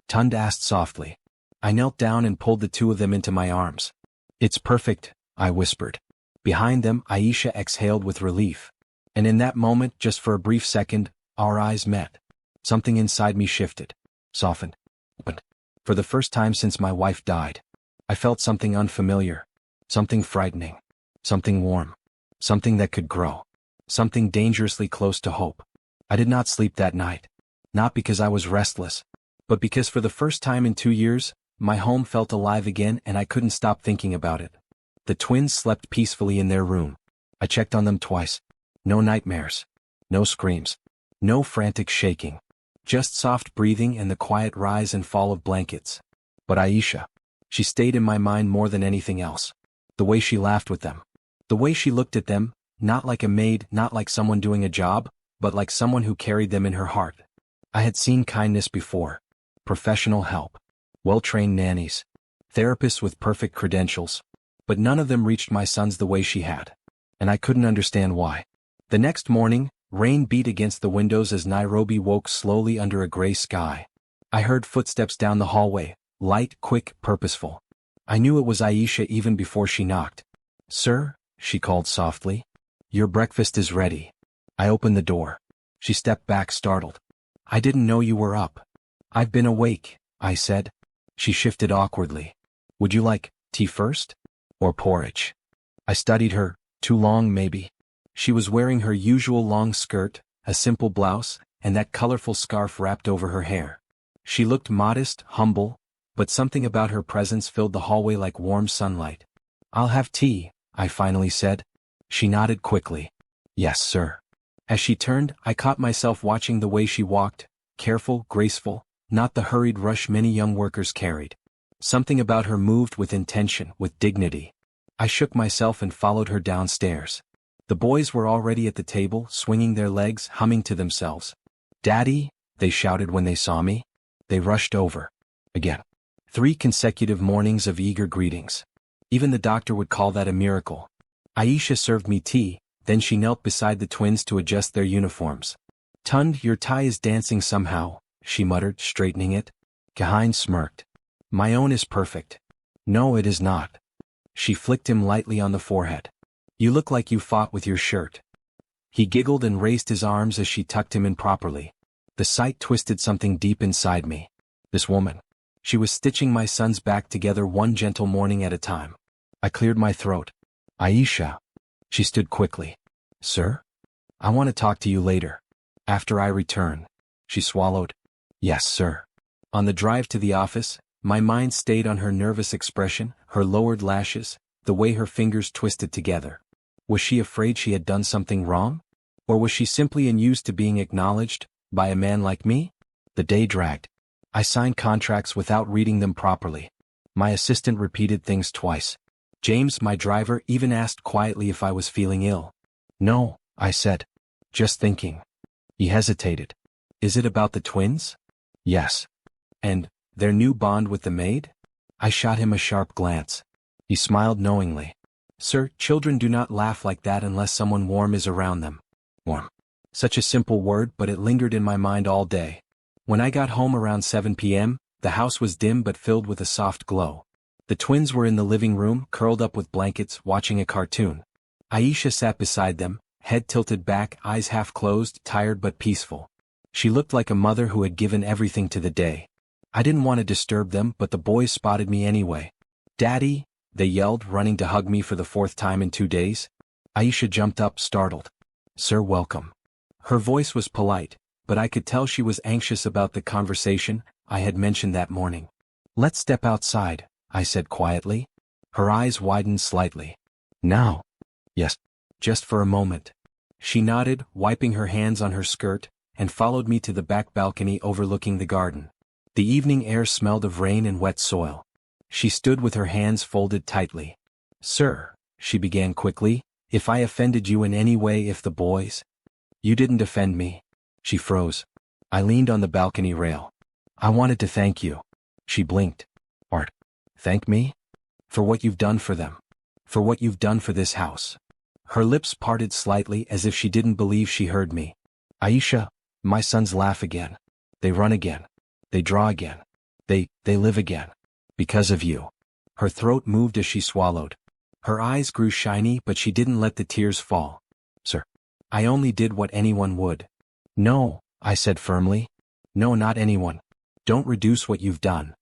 Tund asked softly. I knelt down and pulled the two of them into my arms. It's perfect, I whispered. Behind them, Aisha exhaled with relief. And in that moment, just for a brief second, our eyes met. Something inside me shifted. Softened. But for the first time since my wife died, I felt something unfamiliar. Something frightening. Something warm. Something that could grow. Something dangerously close to hope. I did not sleep that night. Not because I was restless, but because for the first time in 2 years, my home felt alive again and I couldn't stop thinking about it. The twins slept peacefully in their room. I checked on them twice. No nightmares. No screams. No frantic shaking. Just soft breathing and the quiet rise and fall of blankets. But Aisha. She stayed in my mind more than anything else. The way she laughed with them. The way she looked at them, not like a maid, not like someone doing a job, but like someone who carried them in her heart. I had seen kindness before. Professional help. Well-trained nannies. Therapists with perfect credentials. But none of them reached my sons the way she had. And I couldn't understand why. The next morning, rain beat against the windows as Nairobi woke slowly under a gray sky. I heard footsteps down the hallway, light, quick, purposeful. I knew it was Aisha even before she knocked. Sir, she called softly. Your breakfast is ready. I opened the door. She stepped back, startled. I didn't know you were up. I've been awake, I said. She shifted awkwardly. Would you like tea first? Or porridge? I studied her, too long maybe. She was wearing her usual long skirt, a simple blouse, and that colorful scarf wrapped over her hair. She looked modest, humble, but something about her presence filled the hallway like warm sunlight. I'll have tea, I finally said. She nodded quickly. Yes, sir. As she turned, I caught myself watching the way she walked, careful, graceful, not the hurried rush many young workers carried. Something about her moved with intention, with dignity. I shook myself and followed her downstairs. The boys were already at the table, swinging their legs, humming to themselves. Daddy, they shouted when they saw me. They rushed over. Again. 3 consecutive mornings of eager greetings. Even the doctor would call that a miracle. Aisha served me tea, then she knelt beside the twins to adjust their uniforms. Tund, your tie is dancing somehow, she muttered, straightening it. Gehin smirked. My own is perfect. No, it is not. She flicked him lightly on the forehead. You look like you fought with your shirt. He giggled and raised his arms as she tucked him in properly. The sight twisted something deep inside me. This woman. She was stitching my son's back together one gentle morning at a time. I cleared my throat. Aisha. She stood quickly. Sir? I want to talk to you later. After I return. She swallowed. Yes, sir. On the drive to the office, my mind stayed on her nervous expression, her lowered lashes, the way her fingers twisted together. Was she afraid she had done something wrong? Or was she simply unused to being acknowledged by a man like me? The day dragged. I signed contracts without reading them properly. My assistant repeated things twice. James, my driver, even asked quietly if I was feeling ill. No, I said. Just thinking. He hesitated. Is it about the twins? Yes. And their new bond with the maid? I shot him a sharp glance. He smiled knowingly. Sir, children do not laugh like that unless someone warm is around them. Warm. Such a simple word, but it lingered in my mind all day. When I got home around 7 p.m., the house was dim but filled with a soft glow. The twins were in the living room, curled up with blankets, watching a cartoon. Aisha sat beside them, head tilted back, eyes half closed, tired but peaceful. She looked like a mother who had given everything to the day. I didn't want to disturb them, but the boys spotted me anyway. Daddy, they yelled, running to hug me for the 4th time in 2 days. Aisha jumped up, startled. Sir, welcome. Her voice was polite, but I could tell she was anxious about the conversation I had mentioned that morning. Let's step outside, I said quietly. Her eyes widened slightly. Now? Yes. Just for a moment. She nodded, wiping her hands on her skirt, and followed me to the back balcony overlooking the garden. The evening air smelled of rain and wet soil. She stood with her hands folded tightly. Sir, she began quickly, if I offended you in any way, if the boys... You didn't offend me. She froze. I leaned on the balcony rail. I wanted to thank you. She blinked. Art. Thank me? For what you've done for them. For what you've done for this house. Her lips parted slightly as if she didn't believe she heard me. Aisha, my sons laugh again. They run again. They draw again. They live again. Because of you. Her throat moved as she swallowed. Her eyes grew shiny, but she didn't let the tears fall. Sir. I only did what anyone would. No, I said firmly. No, not anyone. Don't reduce what you've done.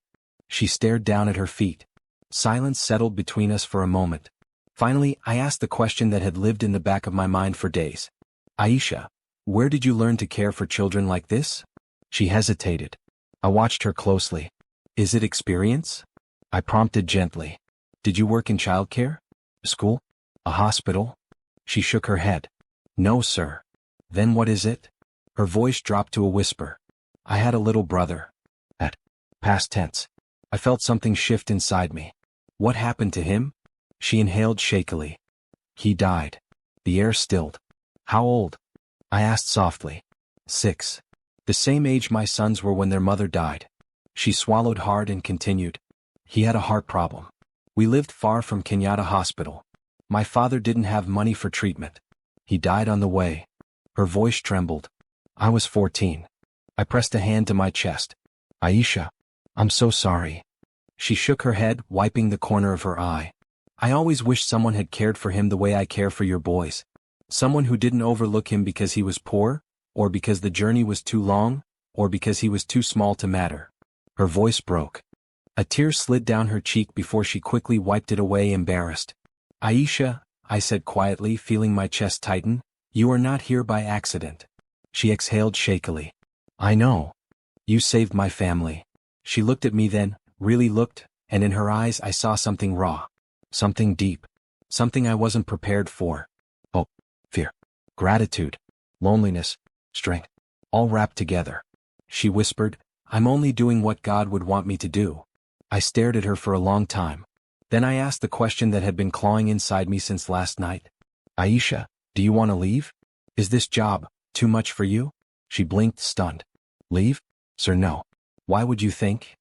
She stared down at her feet. Silence settled between us for a moment. Finally, I asked the question that had lived in the back of my mind for days. Aisha, where did you learn to care for children like this? She hesitated. I watched her closely. Is it experience? I prompted gently. Did you work in childcare? School? A hospital? She shook her head. No, sir. Then what is it? Her voice dropped to a whisper. I had a little brother. At past tense. I felt something shift inside me. What happened to him? She inhaled shakily. He died. The air stilled. How old? I asked softly. 6. The same age my sons were when their mother died. She swallowed hard and continued. He had a heart problem. We lived far from Kenyatta Hospital. My father didn't have money for treatment. He died on the way. Her voice trembled. I was 14. I pressed a hand to my chest. Aisha, I'm so sorry. She shook her head, wiping the corner of her eye. I always wished someone had cared for him the way I care for your boys. Someone who didn't overlook him because he was poor, or because the journey was too long, or because he was too small to matter. Her voice broke. A tear slid down her cheek before she quickly wiped it away, embarrassed. Aisha, I said quietly, feeling my chest tighten, you are not here by accident. She exhaled shakily. I know. You saved my family. She looked at me then, really looked, and in her eyes I saw something raw. Something deep. Something I wasn't prepared for. Hope, fear, gratitude, loneliness, strength, all wrapped together. She whispered, I'm only doing what God would want me to do. I stared at her for a long time. Then I asked the question that had been clawing inside me since last night. Aisha, do you want to leave? Is this job too much for you? She blinked, stunned. Leave? Sir, no. Why would you think?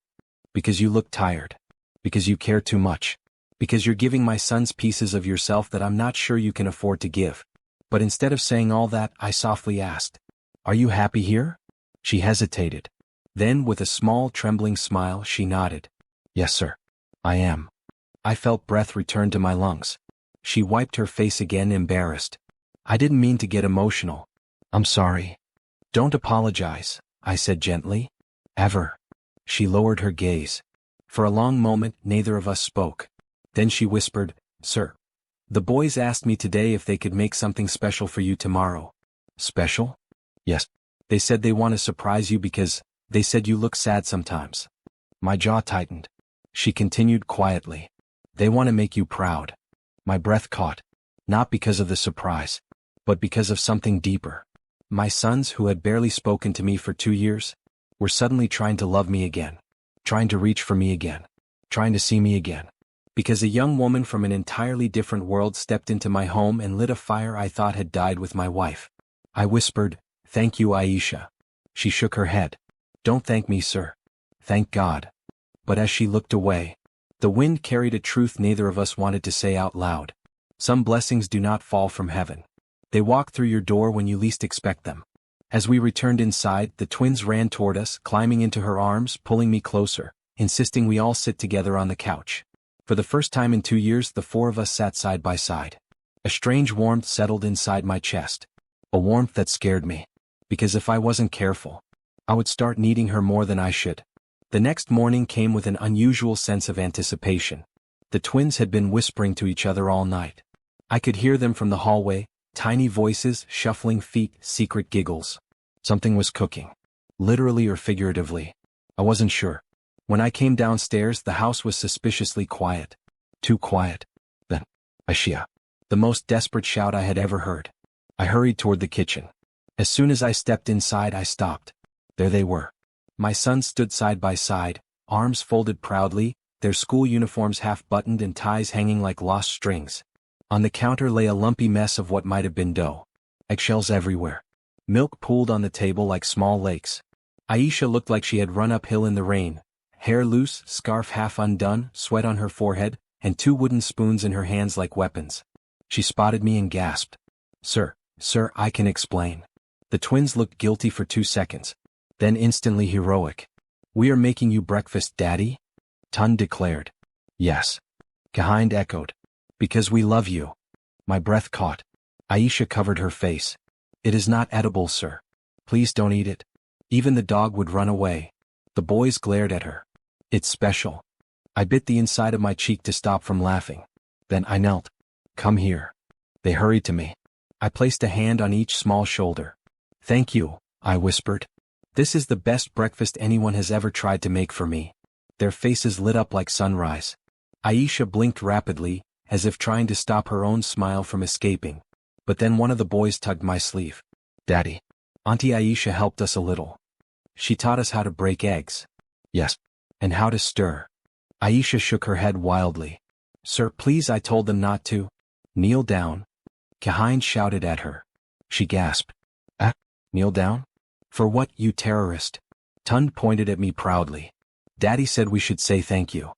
Because you look tired. Because you care too much. Because you're giving my sons pieces of yourself that I'm not sure you can afford to give. But instead of saying all that, I softly asked, Are you happy here? She hesitated. Then, with a small, trembling smile, she nodded. Yes, sir. I am. I felt breath return to my lungs. She wiped her face again, embarrassed. I didn't mean to get emotional. I'm sorry. Don't apologize, I said gently. Ever. She lowered her gaze. For a long moment, neither of us spoke. Then she whispered, Sir. The boys asked me today if they could make something special for you tomorrow. Special? Yes. They said they want to surprise you because they said you look sad sometimes. My jaw tightened. She continued quietly. They want to make you proud. My breath caught. Not because of the surprise, but because of something deeper. My sons, who had barely spoken to me for 2 years, were suddenly trying to love me again. Trying to reach for me again. Trying to see me again. Because a young woman from an entirely different world stepped into my home and lit a fire I thought had died with my wife. I whispered, Thank you, Aisha. She shook her head. Don't thank me, sir. Thank God. But as she looked away, the wind carried a truth neither of us wanted to say out loud. Some blessings do not fall from heaven. They walk through your door when you least expect them. As we returned inside, the twins ran toward us, climbing into her arms, pulling me closer, insisting we all sit together on the couch. For the first time in 2 years, the 4 of us sat side by side. A strange warmth settled inside my chest. A warmth that scared me. Because if I wasn't careful, I would start needing her more than I should. The next morning came with an unusual sense of anticipation. The twins had been whispering to each other all night. I could hear them from the hallway, tiny voices, shuffling feet, secret giggles. Something was cooking. Literally or figuratively. I wasn't sure. When I came downstairs, the house was suspiciously quiet. Too quiet. Then, Aisha. The most desperate shout I had ever heard. I hurried toward the kitchen. As soon as I stepped inside, I stopped. There they were. My sons stood side by side, arms folded proudly, their school uniforms half-buttoned and ties hanging like lost strings. On the counter lay a lumpy mess of what might have been dough. Eggshells everywhere. Milk pooled on the table like small lakes. Aisha looked like she had run uphill in the rain. Hair loose, scarf half undone, sweat on her forehead, and 2 wooden spoons in her hands like weapons. She spotted me and gasped. Sir, I can explain. The twins looked guilty for 2 seconds. Then instantly heroic. We are making you breakfast, Daddy? Tun declared. Yes. Kahind echoed. Because we love you. My breath caught. Aisha covered her face. It is not edible, sir. Please don't eat it. Even the dog would run away. The boys glared at her. It's special. I bit the inside of my cheek to stop from laughing. Then I knelt. Come here. They hurried to me. I placed a hand on each small shoulder. Thank you, I whispered. This is the best breakfast anyone has ever tried to make for me. Their faces lit up like sunrise. Aisha blinked rapidly, as if trying to stop her own smile from escaping. But then one of the boys tugged my sleeve. Daddy. Auntie Aisha helped us a little. She taught us how to break eggs. Yes. And how to stir. Aisha shook her head wildly. Sir, please, I told them not to. Kneel down. Kahind shouted at her. She gasped. Kneel down? For what, you terrorist? Tund pointed at me proudly. Daddy said we should say thank you.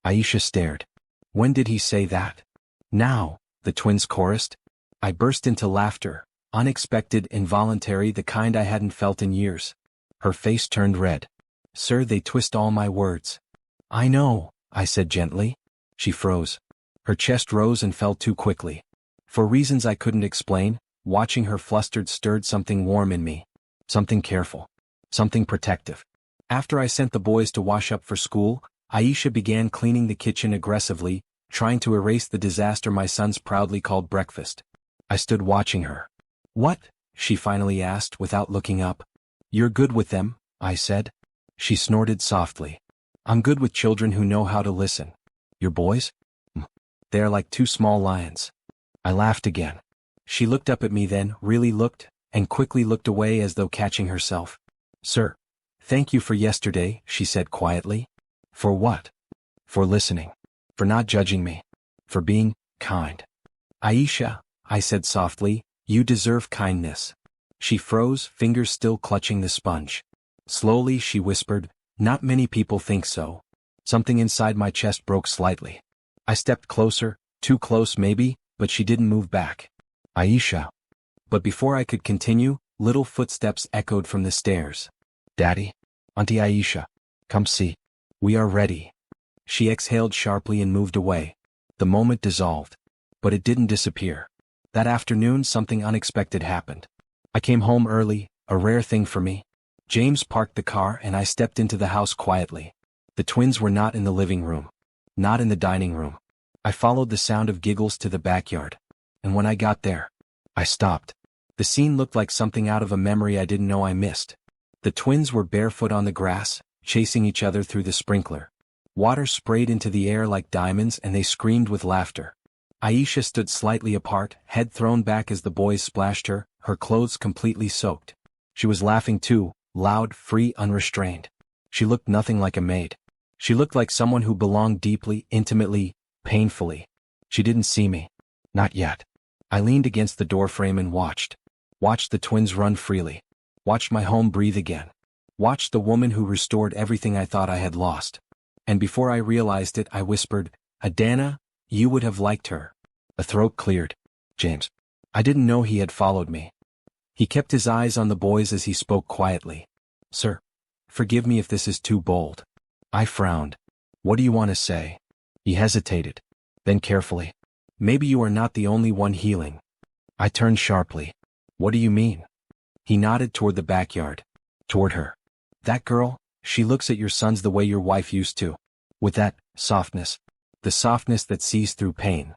Aisha stared. When did he say that? Now, the twins chorused. I burst into laughter, unexpected, involuntary, the kind I hadn't felt in years. Her face turned red. Sir, they twist all my words. I know, I said gently. She froze. Her chest rose and fell too quickly. For reasons I couldn't explain, watching her flustered stirred something warm in me. Something careful. Something protective. After I sent the boys to wash up for school, Aisha began cleaning the kitchen aggressively, trying to erase the disaster my sons proudly called breakfast. I stood watching her. What? She finally asked without looking up. You're good with them, I said. She snorted softly. I'm good with children who know how to listen. Your boys? They are like 2 small lions. I laughed again. She looked up at me then, really looked, and quickly looked away as though catching herself. Sir, thank you for yesterday, she said quietly. For what? For listening. For not judging me. For being kind. Aisha, I said softly, you deserve kindness. She froze, fingers still clutching the sponge. Slowly she whispered, not many people think so. Something inside my chest broke slightly. I stepped closer, too close maybe, but she didn't move back. Aisha. But before I could continue, Little footsteps echoed from the stairs. "Daddy? Auntie Aisha? Come see. We are ready." She exhaled sharply and moved away. The moment dissolved. But it didn't disappear. That afternoon something unexpected happened. I came home early, a rare thing for me. James parked the car and I stepped into the house quietly. The twins were not in the living room. Not in the dining room. I followed the sound of giggles to the backyard. And when I got there, I stopped. The scene looked like something out of a memory I didn't know I missed. The twins were barefoot on the grass, chasing each other through the sprinkler. Water sprayed into the air like diamonds and they screamed with laughter. Aisha stood slightly apart, head thrown back as the boys splashed her, her clothes completely soaked. She was laughing too, loud, free, unrestrained. She looked nothing like a maid. She looked like someone who belonged deeply, intimately, painfully. She didn't see me. Not yet. I leaned against the doorframe and watched. Watched the twins run freely. Watched my home breathe again. Watched the woman who restored everything I thought I had lost. And before I realized it, I whispered, "Adana, you would have liked her." A throat cleared. "James." I didn't know he had followed me. He kept his eyes on the boys as he spoke quietly. "Sir, forgive me if this is too bold." I frowned. "What do you want to say?" He hesitated. Then carefully. "Maybe you are not the only one healing." I turned sharply. "What do you mean?" He nodded toward the backyard. Toward her. "That girl, she looks at your sons the way your wife used to. With that softness. The softness that sees through pain."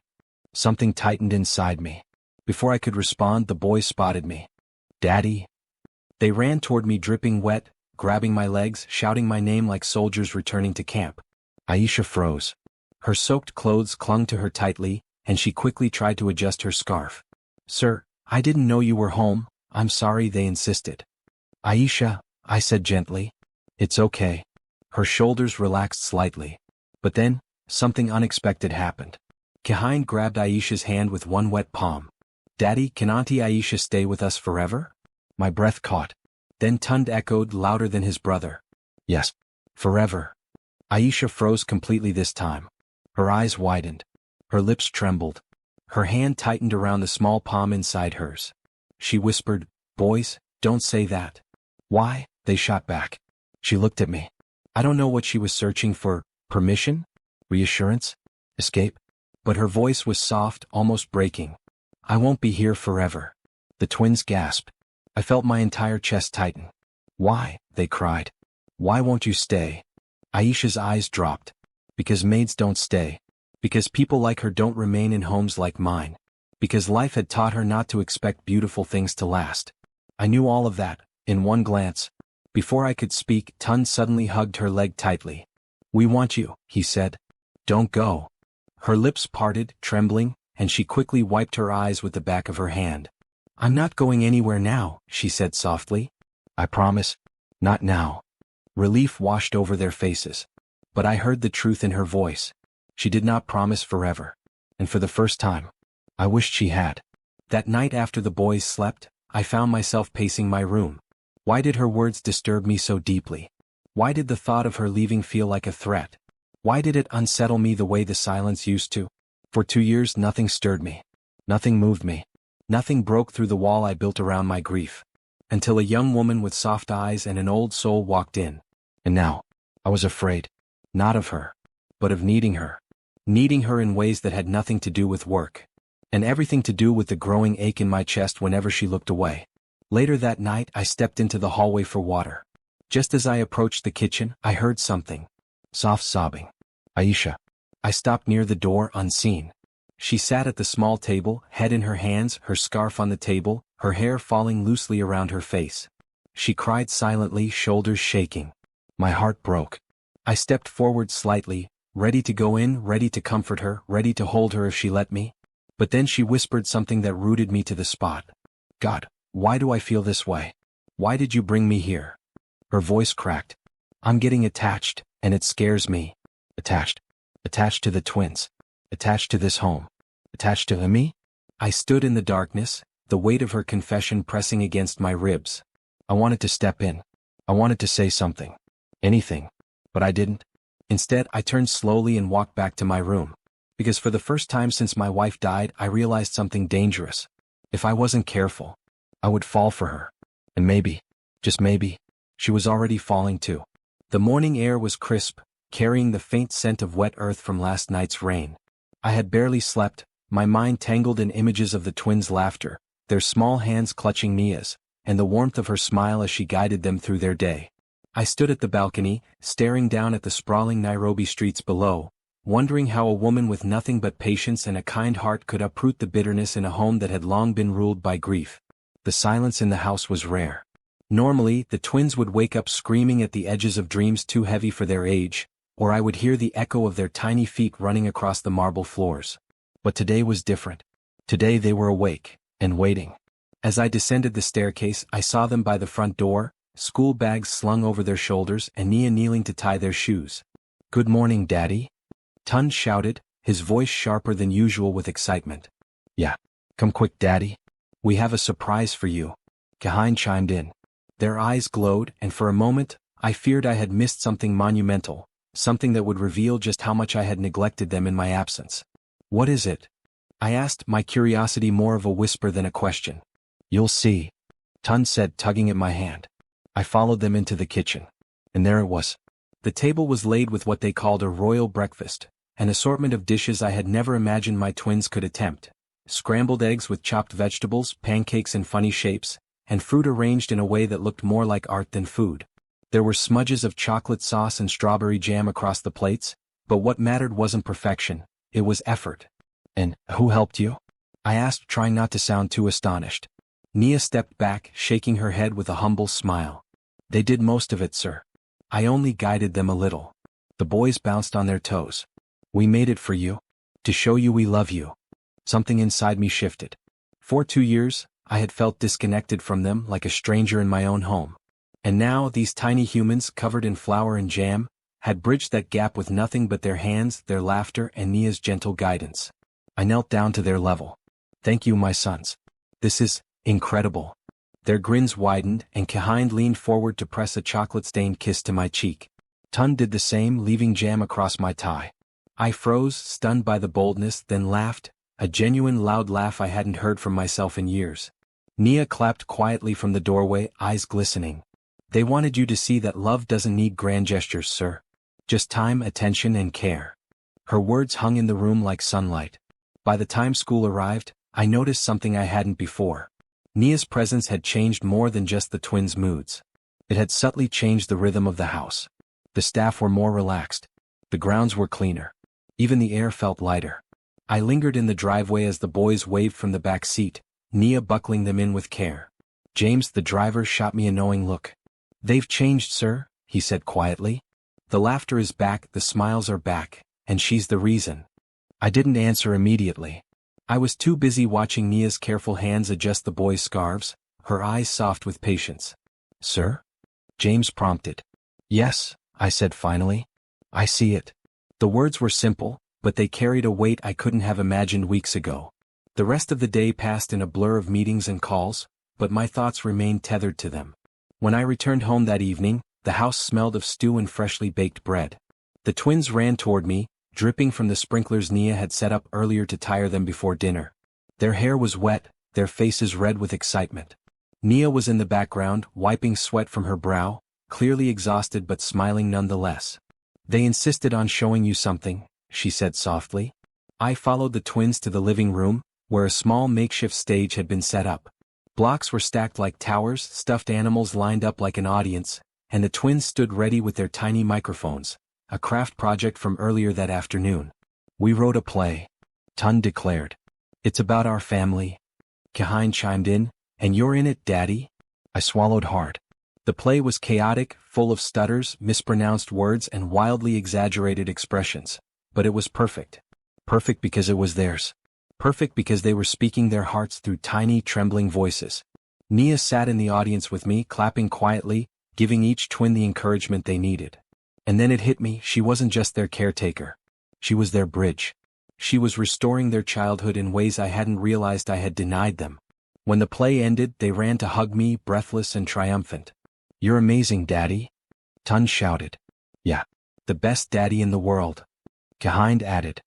Something tightened inside me. Before I could respond, the boys spotted me. "Daddy." They ran toward me dripping wet, grabbing my legs, shouting my name like soldiers returning to camp. Aisha froze. Her soaked clothes clung to her tightly, and she quickly tried to adjust her scarf. "Sir, I didn't know you were home, I'm sorry," they insisted. "Aisha," I said gently. "It's okay." Her shoulders relaxed slightly. But then, something unexpected happened. Kahin grabbed Aisha's hand with one wet palm. "Daddy, can Auntie Aisha stay with us forever?" My breath caught. Then Tund echoed louder than his brother. "Yes. Forever." Aisha froze completely this time. Her eyes widened. Her lips trembled. Her hand tightened around the small palm inside hers. She whispered, "Boys, don't say that." "Why?" they shot back. She looked at me. I don't know what she was searching for, permission? Reassurance? Escape? But her voice was soft, almost breaking. "I won't be here forever." The twins gasped. I felt my entire chest tighten. "Why?" they cried. "Why won't you stay?" Aisha's eyes dropped. "Because maids don't stay. Because people like her don't remain in homes like mine. Because life had taught her not to expect beautiful things to last." I knew all of that, in one glance. Before I could speak, Tun suddenly hugged her leg tightly. "We want you," he said. "Don't go." Her lips parted, trembling, and she quickly wiped her eyes with the back of her hand. "I'm not going anywhere now," she said softly. "I promise. Not now." Relief washed over their faces. But I heard the truth in her voice. She did not promise forever. And for the first time, I wished she had. That night after the boys slept, I found myself pacing my room. Why did her words disturb me so deeply? Why did the thought of her leaving feel like a threat? Why did it unsettle me the way the silence used to? For 2 years nothing stirred me. Nothing moved me. Nothing broke through the wall I built around my grief. Until a young woman with soft eyes and an old soul walked in. And now, I was afraid. Not of her, but of needing her. Needing her in ways that had nothing to do with work. And everything to do with the growing ache in my chest whenever she looked away. Later that night I stepped into the hallway for water. Just as I approached the kitchen, I heard something. Soft sobbing. "Aisha." I stopped near the door, unseen. She sat at the small table, head in her hands, her scarf on the table, her hair falling loosely around her face. She cried silently, shoulders shaking. My heart broke. I stepped forward slightly, ready to go in, ready to comfort her, ready to hold her if she let me. But then she whispered something that rooted me to the spot. "God, why do I feel this way? Why did you bring me here?" Her voice cracked. "I'm getting attached, and it scares me." Attached. Attached to the twins. Attached to this home. Attached to me? I stood in the darkness, the weight of her confession pressing against my ribs. I wanted to step in. I wanted to say something. Anything. But I didn't. Instead, I turned slowly and walked back to my room. Because for the first time since my wife died, I realized something dangerous. If I wasn't careful, I would fall for her. And maybe, just maybe, she was already falling too. The morning air was crisp, carrying the faint scent of wet earth from last night's rain. I had barely slept, my mind tangled in images of the twins' laughter, their small hands clutching Nia's, and the warmth of her smile as she guided them through their day. I stood at the balcony, staring down at the sprawling Nairobi streets below, wondering how a woman with nothing but patience and a kind heart could uproot the bitterness in a home that had long been ruled by grief. The silence in the house was rare. Normally, the twins would wake up screaming at the edges of dreams too heavy for their age, or I would hear the echo of their tiny feet running across the marble floors. But today was different. Today they were awake, and waiting. As I descended the staircase, I saw them by the front door, school bags slung over their shoulders and Nia kneeling to tie their shoes. "Good morning, Daddy," Tun shouted, his voice sharper than usual with excitement. "Yeah. Come quick, Daddy. We have a surprise for you," Kahin chimed in. Their eyes glowed, and for a moment, I feared I had missed something monumental, something that would reveal just how much I had neglected them in my absence. "What is it?" I asked, my curiosity more of a whisper than a question. "You'll see," Tun said, tugging at my hand. I followed them into the kitchen. And there it was. The table was laid with what they called a royal breakfast, an assortment of dishes I had never imagined my twins could attempt. Scrambled eggs with chopped vegetables, pancakes in funny shapes, and fruit arranged in a way that looked more like art than food. There were smudges of chocolate sauce and strawberry jam across the plates, but what mattered wasn't perfection, it was effort. "And who helped you?" I asked, trying not to sound too astonished. Nia stepped back, shaking her head with a humble smile. "They did most of it, sir. I only guided them a little." The boys bounced on their toes. "We made it for you. To show you we love you." Something inside me shifted. For 2 years, I had felt disconnected from them like a stranger in my own home. And now, these tiny humans covered in flour and jam, had bridged that gap with nothing but their hands, their laughter, and Nia's gentle guidance. I knelt down to their level. "Thank you, my sons. This is incredible." Their grins widened, and Kahin leaned forward to press a chocolate-stained kiss to my cheek. Tun did the same, leaving jam across my tie. I froze, stunned by the boldness, then laughed, a genuine loud laugh I hadn't heard from myself in years. Nia clapped quietly from the doorway, eyes glistening. "They wanted you to see that love doesn't need grand gestures, sir. Just time, attention, and care." Her words hung in the room like sunlight. By the time school arrived, I noticed something I hadn't before. Nia's presence had changed more than just the twins' moods. It had subtly changed the rhythm of the house. The staff were more relaxed. The grounds were cleaner. Even the air felt lighter. I lingered in the driveway as the boys waved from the back seat, Nia buckling them in with care. James, the driver, shot me a knowing look. "They've changed, sir," he said quietly. "The laughter is back, the smiles are back, and she's the reason." I didn't answer immediately. I was too busy watching Nia's careful hands adjust the boys' scarves, her eyes soft with patience. "Sir?" James prompted. "Yes," I said finally. "I see it." The words were simple, but they carried a weight I couldn't have imagined weeks ago. The rest of the day passed in a blur of meetings and calls, but my thoughts remained tethered to them. When I returned home that evening, the house smelled of stew and freshly baked bread. The twins ran toward me, dripping from the sprinklers Nia had set up earlier to tire them before dinner. Their hair was wet, their faces red with excitement. Nia was in the background, wiping sweat from her brow, clearly exhausted but smiling nonetheless. "They insisted on showing you something," she said softly. I followed the twins to the living room, where a small makeshift stage had been set up. Blocks were stacked like towers, stuffed animals lined up like an audience, and the twins stood ready with their tiny microphones, a craft project from earlier that afternoon. "We wrote a play," Tun declared. "It's about our family." Kahin chimed in, "And you're in it, Daddy?" I swallowed hard. The play was chaotic, full of stutters, mispronounced words, and wildly exaggerated expressions. But it was perfect. Perfect because it was theirs. Perfect because they were speaking their hearts through tiny, trembling voices. Nia sat in the audience with me, clapping quietly, giving each twin the encouragement they needed. And then it hit me, she wasn't just their caretaker. She was their bridge. She was restoring their childhood in ways I hadn't realized I had denied them. When the play ended, they ran to hug me, breathless and triumphant. "You're amazing, Daddy," Tun shouted. "Yeah, the best daddy in the world," Kahin added.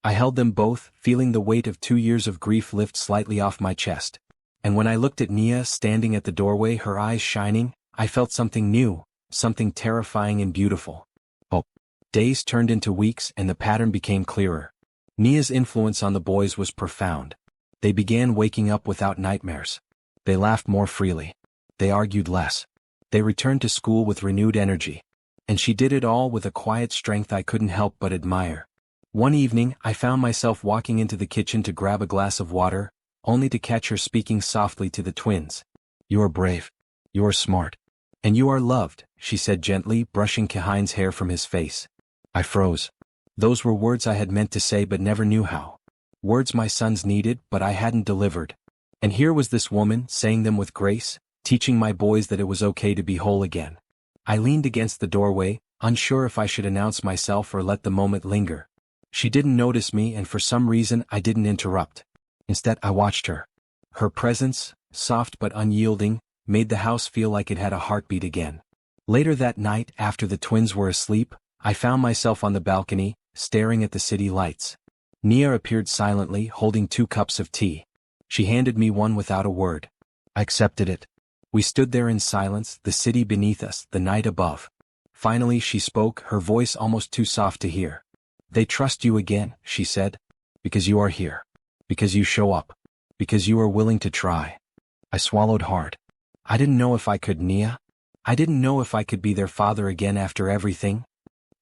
I held them both, feeling the weight of 2 years of grief lift slightly off my chest. And when I looked at Nia standing at the doorway, her eyes shining, I felt something new, something terrifying and beautiful. Oh. Days turned into weeks and the pattern became clearer. Nia's influence on the boys was profound. They began waking up without nightmares. They laughed more freely. They argued less. They returned to school with renewed energy. And she did it all with a quiet strength I couldn't help but admire. One evening, I found myself walking into the kitchen to grab a glass of water, only to catch her speaking softly to the twins. "You are brave. You are smart. And you are loved," she said gently, brushing Kahine's hair from his face. I froze. Those were words I had meant to say but never knew how. Words my sons needed, but I hadn't delivered. And here was this woman, saying them with grace, teaching my boys that it was okay to be whole again. I leaned against the doorway, unsure if I should announce myself or let the moment linger. She didn't notice me, and for some reason I didn't interrupt. Instead, I watched her. Her presence, soft but unyielding, made the house feel like it had a heartbeat again. Later that night, after the twins were asleep, I found myself on the balcony, staring at the city lights. Nia appeared silently, holding 2 cups of tea. She handed me one without a word. I accepted it. We stood there in silence, the city beneath us, the night above. Finally she spoke, her voice almost too soft to hear. "They trust you again," she said. "Because you are here. Because you show up. Because you are willing to try." I swallowed hard. I didn't know if I could, Nia. I didn't know if I could be their father again after everything.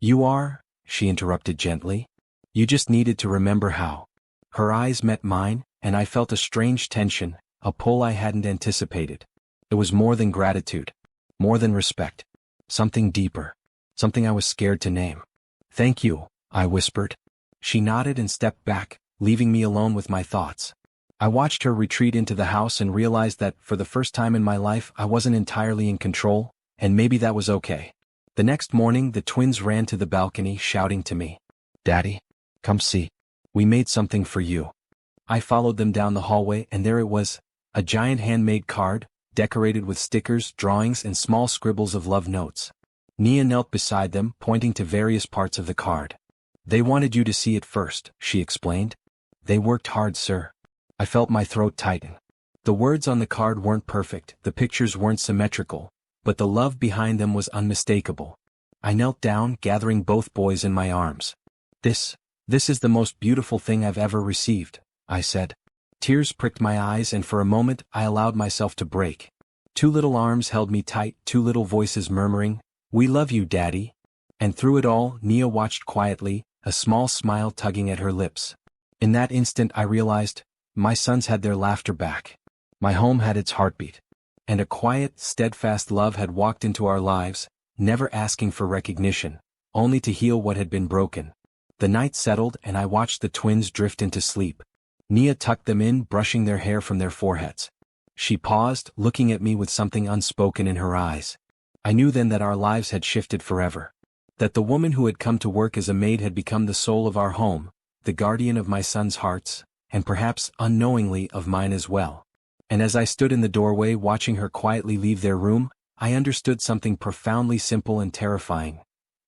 "You are," she interrupted gently. "You just needed to remember how." Her eyes met mine, and I felt a strange tension, a pull I hadn't anticipated. It was more than gratitude. More than respect. Something deeper. Something I was scared to name. "Thank you," I whispered. She nodded and stepped back, leaving me alone with my thoughts. I watched her retreat into the house and realized that, for the first time in my life, I wasn't entirely in control, and maybe that was okay. The next morning, the twins ran to the balcony, shouting to me, "Daddy, come see. We made something for you." I followed them down the hallway, and there it was, a giant handmade card, decorated with stickers, drawings, and small scribbles of love notes. Nia knelt beside them, pointing to various parts of the card. "They wanted you to see it first," she explained. "They worked hard, sir." I felt my throat tighten. The words on the card weren't perfect, the pictures weren't symmetrical, but the love behind them was unmistakable. I knelt down, gathering both boys in my arms. This is the most beautiful thing I've ever received," I said. Tears pricked my eyes, and for a moment I allowed myself to break. 2 little arms held me tight, 2 little voices murmuring, "We love you, Daddy." And through it all, Nia watched quietly, a small smile tugging at her lips. In that instant I realized, my sons had their laughter back. My home had its heartbeat. And a quiet, steadfast love had walked into our lives, never asking for recognition, only to heal what had been broken. The night settled and I watched the twins drift into sleep. Nia tucked them in, brushing their hair from their foreheads. She paused, looking at me with something unspoken in her eyes. I knew then that our lives had shifted forever. That the woman who had come to work as a maid had become the soul of our home, the guardian of my sons' hearts, and perhaps unknowingly of mine as well. And as I stood in the doorway watching her quietly leave their room, I understood something profoundly simple and terrifying.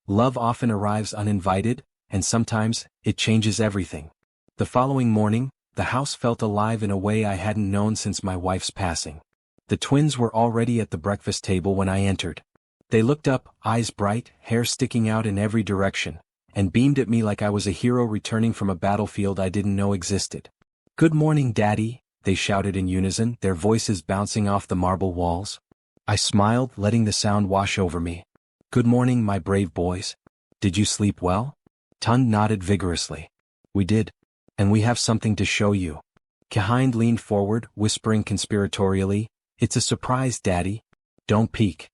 Love often arrives uninvited, and sometimes it changes everything. The following morning, the house felt alive in a way I hadn't known since my wife's passing. The twins were already at the breakfast table when I entered. They looked up, eyes bright, hair sticking out in every direction, and beamed at me like I was a hero returning from a battlefield I didn't know existed. "Good morning, Daddy," they shouted in unison, their voices bouncing off the marble walls. I smiled, letting the sound wash over me. "Good morning, my brave boys. Did you sleep well?" Tund nodded vigorously. "We did. And we have something to show you." Kahine leaned forward, whispering conspiratorially, "It's a surprise, Daddy. Don't peek."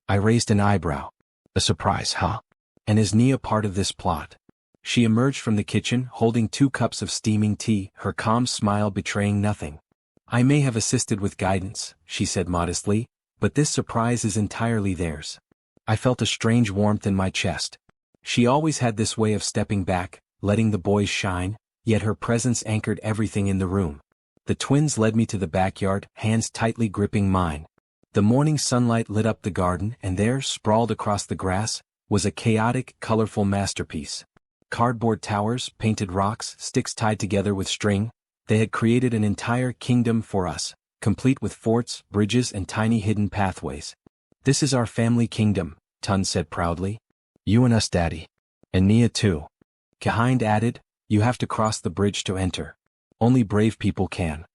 I raised an eyebrow. "A surprise, huh? And is Nia part of this plot?" She emerged from the kitchen, holding 2 cups of steaming tea, her calm smile betraying nothing. "I may have assisted with guidance," she said modestly, "but this surprise is entirely theirs." I felt a strange warmth in my chest. She always had this way of stepping back, letting the boys shine, yet her presence anchored everything in the room. The twins led me to the backyard, hands tightly gripping mine. The morning sunlight lit up the garden, and there, sprawled across the grass, was a chaotic, colorful masterpiece. Cardboard towers, painted rocks, sticks tied together with string, they had created an entire kingdom for us, complete with forts, bridges and tiny hidden pathways. "This is our family kingdom," Tun said proudly. "You and us, Daddy. And Nia too." Kahind added, "You have to cross the bridge to enter. Only brave people can."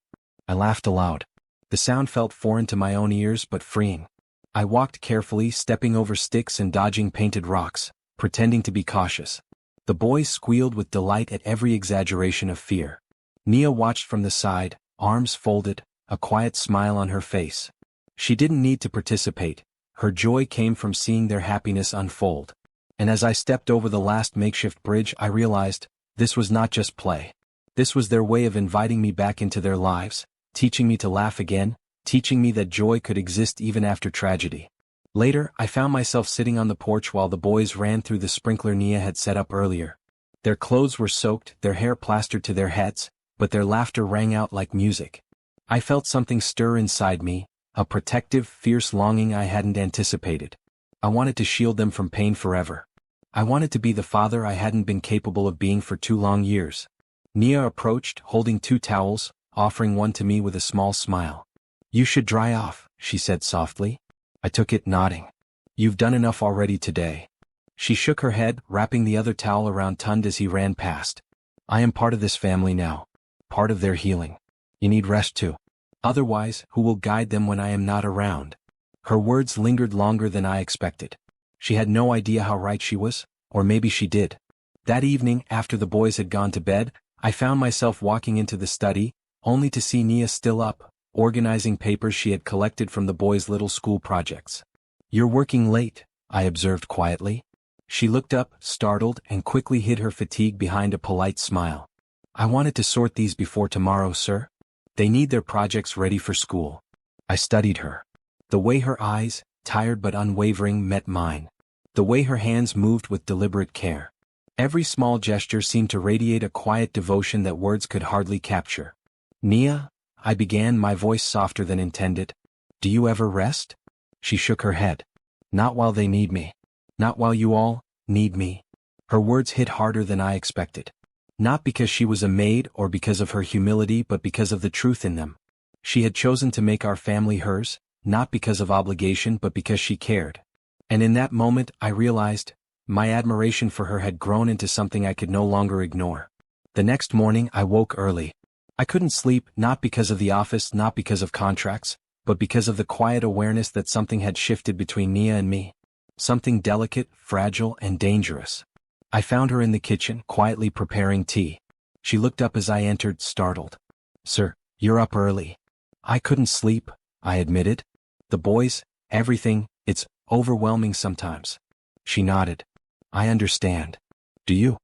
I laughed aloud. The sound felt foreign to my own ears but freeing. I walked carefully, stepping over sticks and dodging painted rocks, pretending to be cautious. The boys squealed with delight at every exaggeration of fear. Nia watched from the side, arms folded, a quiet smile on her face. She didn't need to participate. Her joy came from seeing their happiness unfold. And as I stepped over the last makeshift bridge, I realized, this was not just play. This was their way of inviting me back into their lives, teaching me to laugh again, teaching me that joy could exist even after tragedy. Later, I found myself sitting on the porch while the boys ran through the sprinkler Nia had set up earlier. Their clothes were soaked, their hair plastered to their heads, but their laughter rang out like music. I felt something stir inside me, a protective, fierce longing I hadn't anticipated. I wanted to shield them from pain forever. I wanted to be the father I hadn't been capable of being for 2 long years. Nia approached, holding 2 towels, offering one to me with a small smile. "You should dry off," she said softly. I took it, nodding. "You've done enough already today." She shook her head, wrapping the other towel around Tund as he ran past. "I am part of this family now. Part of their healing. You need rest too. Otherwise, who will guide them when I am not around?" Her words lingered longer than I expected. She had no idea how right she was, or maybe she did. That evening, after the boys had gone to bed, I found myself walking into the study, only to see Nia still up, organizing papers she had collected from the boys' little school projects. "You're working late," I observed quietly. She looked up, startled, and quickly hid her fatigue behind a polite smile. "I wanted to sort these before tomorrow, sir. They need their projects ready for school." I studied her. The way her eyes, tired but unwavering, met mine. The way her hands moved with deliberate care. Every small gesture seemed to radiate a quiet devotion that words could hardly capture. "Nia," I began, my voice softer than intended, "do you ever rest?" She shook her head. "Not while they need me. Not while you all need me." Her words hit harder than I expected. Not because she was a maid or because of her humility, but because of the truth in them. She had chosen to make our family hers, not because of obligation but because she cared. And in that moment I realized, my admiration for her had grown into something I could no longer ignore. The next morning I woke early. I couldn't sleep, not because of the office, not because of contracts, but because of the quiet awareness that something had shifted between Nia and me. Something delicate, fragile, and dangerous. I found her in the kitchen, quietly preparing tea. She looked up as I entered, startled. "Sir, you're up early." "I couldn't sleep," I admitted. "The boys, everything, it's overwhelming sometimes." She nodded. "I understand. Do you?"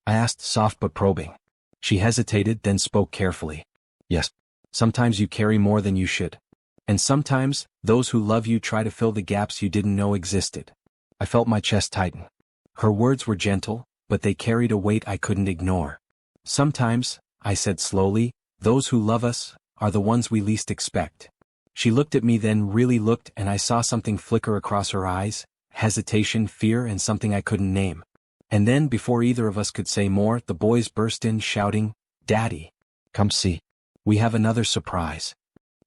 I asked, soft but probing. She hesitated, then spoke carefully. "Yes. Sometimes you carry more than you should. And sometimes, those who love you try to fill the gaps you didn't know existed." I felt my chest tighten. Her words were gentle, but they carried a weight I couldn't ignore. "Sometimes," I said slowly, "those who love us are the ones we least expect." She looked at me, then really looked, and I saw something flicker across her eyes, hesitation, fear, and something I couldn't name. And then, before either of us could say more, the boys burst in, shouting, "Daddy, come see. We have another surprise."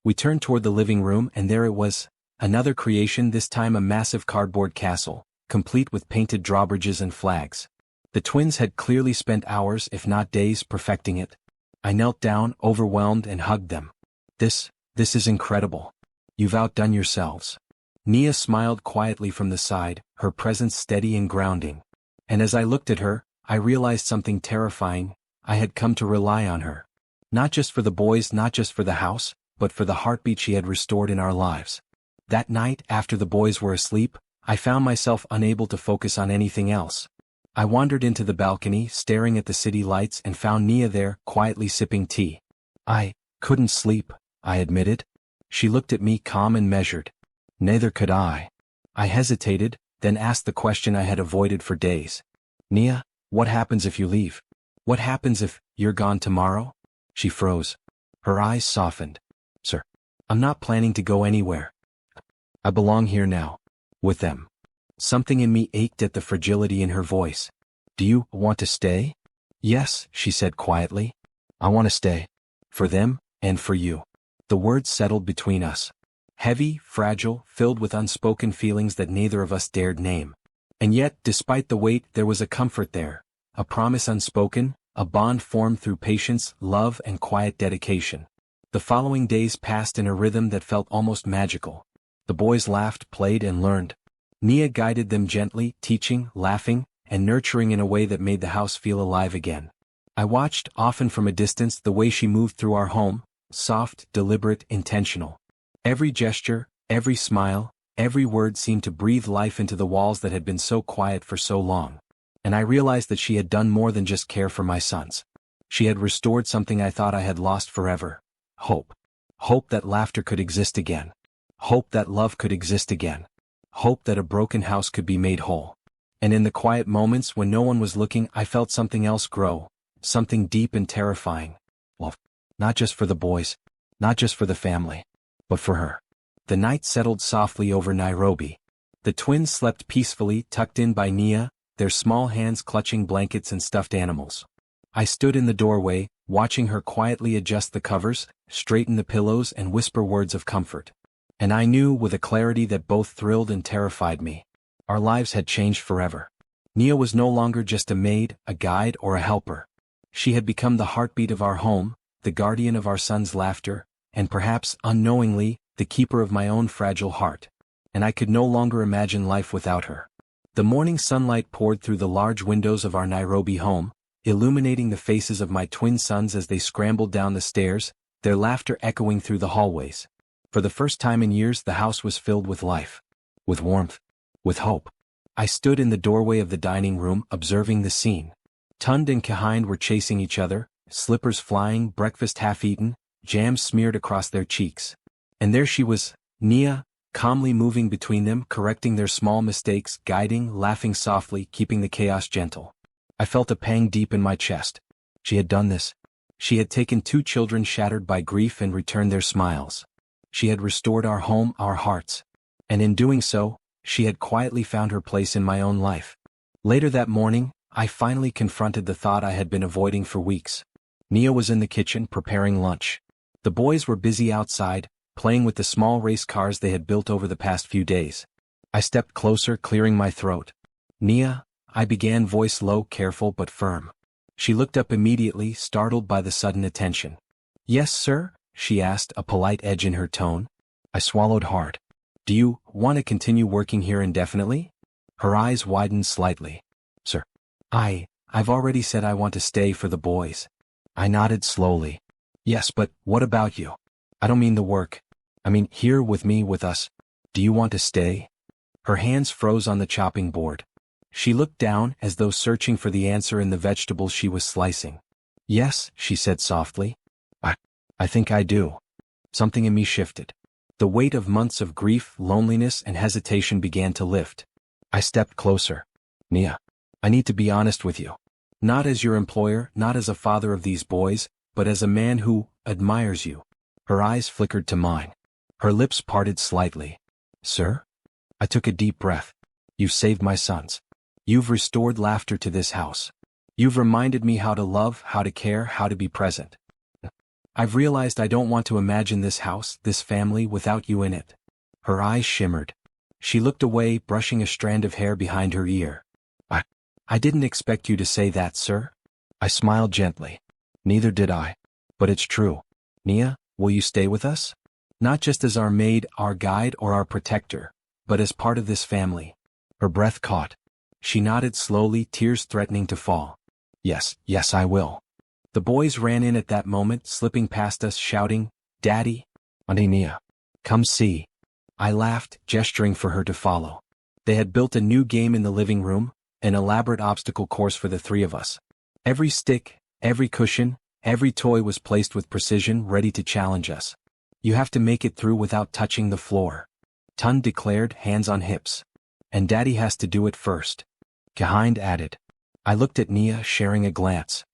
We turned toward the living room, and there it was, another creation, this time a massive cardboard castle, complete with painted drawbridges and flags. The twins had clearly spent hours, if not days, perfecting it. I knelt down, overwhelmed, and hugged them. This is incredible. You've outdone yourselves." Nia smiled quietly from the side, her presence steady and grounding. And as I looked at her, I realized something terrifying. I had come to rely on her. Not just for the boys, not just for the house, but for the heartbeat she had restored in our lives. That night, after the boys were asleep, I found myself unable to focus on anything else. I wandered into the balcony, staring at the city lights, and found Nia there, quietly sipping tea. "I couldn't sleep," I admitted. She looked at me, calm and measured. "Neither could I." I hesitated, then asked the question I had avoided for days. "Nia, what happens if you leave? What happens if you're gone tomorrow?" She froze. Her eyes softened. "Sir, I'm not planning to go anywhere. I belong here now. With them." Something in me ached at the fragility in her voice. "Do you want to stay?" "Yes," she said quietly. "I want to stay. For them, and for you." The words settled between us. Heavy, fragile, filled with unspoken feelings that neither of us dared name. And yet, despite the weight, there was a comfort there. A promise unspoken, a bond formed through patience, love, and quiet dedication. The following days passed in a rhythm that felt almost magical. The boys laughed, played, and learned. Nia guided them gently, teaching, laughing, and nurturing in a way that made the house feel alive again. I watched, often from a distance, the way she moved through our home, soft, deliberate, intentional. Every gesture, every smile, every word seemed to breathe life into the walls that had been so quiet for so long. And I realized that she had done more than just care for my sons. She had restored something I thought I had lost forever. Hope. Hope that laughter could exist again. Hope that love could exist again. Hope that a broken house could be made whole. And in the quiet moments when no one was looking, I felt something else grow, something deep and terrifying. Well, not just for the boys, not just for the family, but for her. The night settled softly over Nairobi. The twins slept peacefully, tucked in by Nia, their small hands clutching blankets and stuffed animals. I stood in the doorway, watching her quietly adjust the covers, straighten the pillows, and whisper words of comfort. And I knew with a clarity that both thrilled and terrified me. Our lives had changed forever. Nia was no longer just a maid, a guide, or a helper. She had become the heartbeat of our home, the guardian of our son's laughter, and perhaps, unknowingly, the keeper of my own fragile heart. And I could no longer imagine life without her. The morning sunlight poured through the large windows of our Nairobi home, illuminating the faces of my twin sons as they scrambled down the stairs, their laughter echoing through the hallways. For the first time in years, the house was filled with life, with warmth, with hope. I stood in the doorway of the dining room, observing the scene. Tund and Kahind were chasing each other, slippers flying, breakfast half-eaten, jam smeared across their cheeks. And there she was, Nia, calmly moving between them, correcting their small mistakes, guiding, laughing softly, keeping the chaos gentle. I felt a pang deep in my chest. She had done this. She had taken two children shattered by grief and returned their smiles. She had restored our home, our hearts. And in doing so, she had quietly found her place in my own life. Later that morning, I finally confronted the thought I had been avoiding for weeks. Nia was in the kitchen preparing lunch. The boys were busy outside, playing with the small race cars they had built over the past few days. I stepped closer, clearing my throat. Nia, I began, voice low, careful but firm. She looked up immediately, startled by the sudden attention. "Yes, sir?" she asked, a polite edge in her tone. I swallowed hard. "Do you want to continue working here indefinitely?" Her eyes widened slightly. "Sir, I've already said I want to stay for the boys." I nodded slowly. "Yes, but what about you? I don't mean the work. I mean here with me, with us. Do you want to stay?" Her hands froze on the chopping board. She looked down as though searching for the answer in the vegetables she was slicing. "Yes," she said softly. I think I do." Something in me shifted. The weight of months of grief, loneliness, and hesitation began to lift. I stepped closer. "Nia, I need to be honest with you. Not as your employer, not as a father of these boys, but as a man who admires you." Her eyes flickered to mine. Her lips parted slightly. "Sir?" I took a deep breath. "You've saved my sons. You've restored laughter to this house. You've reminded me how to love, how to care, how to be present. I've realized I don't want to imagine this house, this family, without you in it." Her eyes shimmered. She looked away, brushing a strand of hair behind her ear. I didn't expect you to say that, sir." I smiled gently. "Neither did I. But it's true. Nia, will you stay with us? Not just as our maid, our guide, or our protector, but as part of this family." Her breath caught. She nodded slowly, tears threatening to fall. Yes, I will." The boys ran in at that moment, slipping past us, shouting, "Daddy! Auntie Nia! Come see." I laughed, gesturing for her to follow. They had built a new game in the living room, an elaborate obstacle course for the three of us. Every stick, every cushion, every toy was placed with precision, ready to challenge us. "You have to make it through without touching the floor," Tund declared, hands on hips. "And Daddy has to do it first," Kahind added. I looked at Nia, sharing a glance.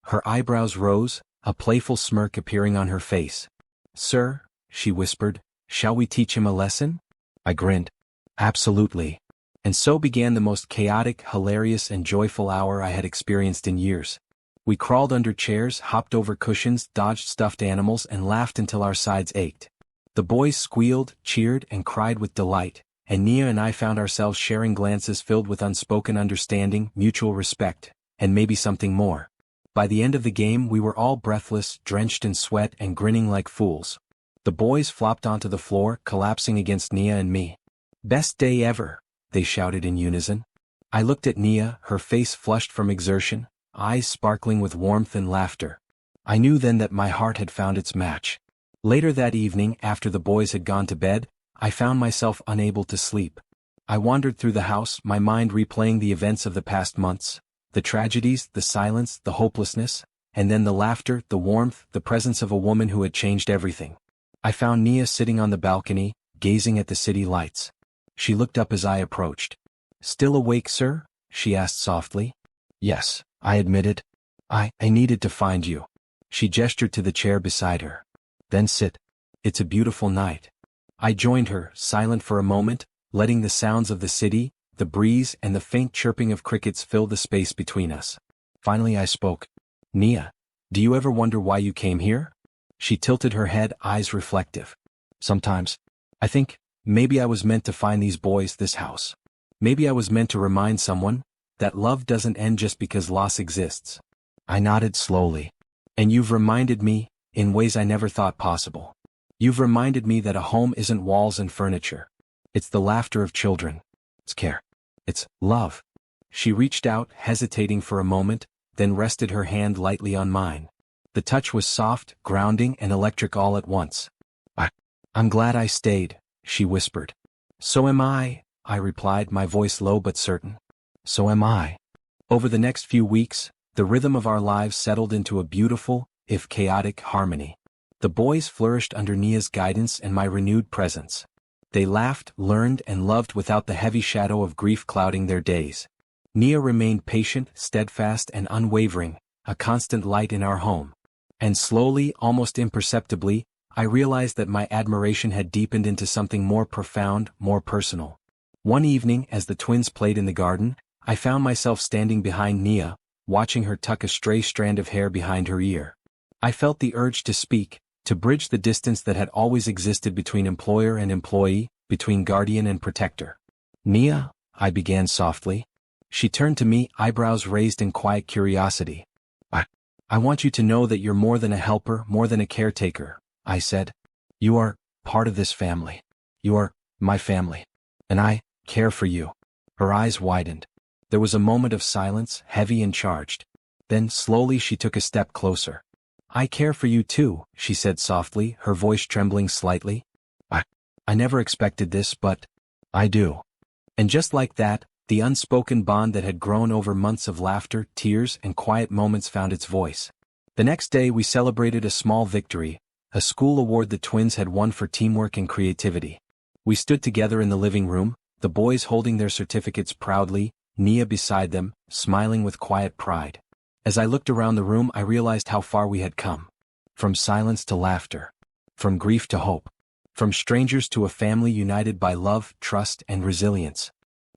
Her eyebrows rose, a playful smirk appearing on her face. "Sir," she whispered, "shall we teach him a lesson?" I grinned. "Absolutely." And so began the most chaotic, hilarious, and joyful hour I had experienced in years. We crawled under chairs, hopped over cushions, dodged stuffed animals, and laughed until our sides ached. The boys squealed, cheered, and cried with delight, and Nia and I found ourselves sharing glances filled with unspoken understanding, mutual respect, and maybe something more. By the end of the game we were all breathless, drenched in sweat, and grinning like fools. The boys flopped onto the floor, collapsing against Nia and me. "Best day ever," they shouted in unison. I looked at Nia, her face flushed from exertion, eyes sparkling with warmth and laughter. I knew then that my heart had found its match. Later that evening, after the boys had gone to bed, I found myself unable to sleep. I wandered through the house, my mind replaying the events of the past months, the tragedies, the silence, the hopelessness, and then the laughter, the warmth, the presence of a woman who had changed everything. I found Nia sitting on the balcony, gazing at the city lights. She looked up as I approached. "Still awake, sir?" she asked softly. "Yes," I admitted. I needed to find you." She gestured to the chair beside her. "Then sit. It's a beautiful night." I joined her, silent for a moment, letting the sounds of the city, the breeze, and the faint chirping of crickets fill the space between us. Finally I spoke. "Nia, do you ever wonder why you came here?" She tilted her head, eyes reflective. "Sometimes. I think, maybe I was meant to find these boys, this house. Maybe I was meant to remind someone that love doesn't end just because loss exists." I nodded slowly. "And you've reminded me, in ways I never thought possible. You've reminded me that a home isn't walls and furniture. It's the laughter of children. It's care. It's love." She reached out, hesitating for a moment, then rested her hand lightly on mine. The touch was soft, grounding, and electric all at once. I'm glad I stayed," she whispered. "So am I," I replied, my voice low but certain. "So am I." Over the next few weeks, the rhythm of our lives settled into a beautiful, if chaotic, harmony. The boys flourished under Nia's guidance and my renewed presence. They laughed, learned, and loved without the heavy shadow of grief clouding their days. Nia remained patient, steadfast, and unwavering, a constant light in our home. And slowly, almost imperceptibly, I realized that my admiration had deepened into something more profound, more personal. One evening, as the twins played in the garden, I found myself standing behind Nia, watching her tuck a stray strand of hair behind her ear. I felt the urge to speak, to bridge the distance that had always existed between employer and employee, between guardian and protector. "Nia," I began softly. She turned to me, eyebrows raised in quiet curiosity. I want you to know that you're more than a helper, more than a caretaker," I said. "You are part of this family. You are my family. And I care for you." Her eyes widened. There was a moment of silence, heavy and charged. Then slowly she took a step closer. "I care for you too," she said softly, her voice trembling slightly. I never expected this, but I do." And just like that, the unspoken bond that had grown over months of laughter, tears, and quiet moments found its voice. The next day we celebrated a small victory, a school award the twins had won for teamwork and creativity. We stood together in the living room, the boys holding their certificates proudly, Nia beside them, smiling with quiet pride. As I looked around the room I realized how far we had come. From silence to laughter. From grief to hope. From strangers to a family united by love, trust, and resilience.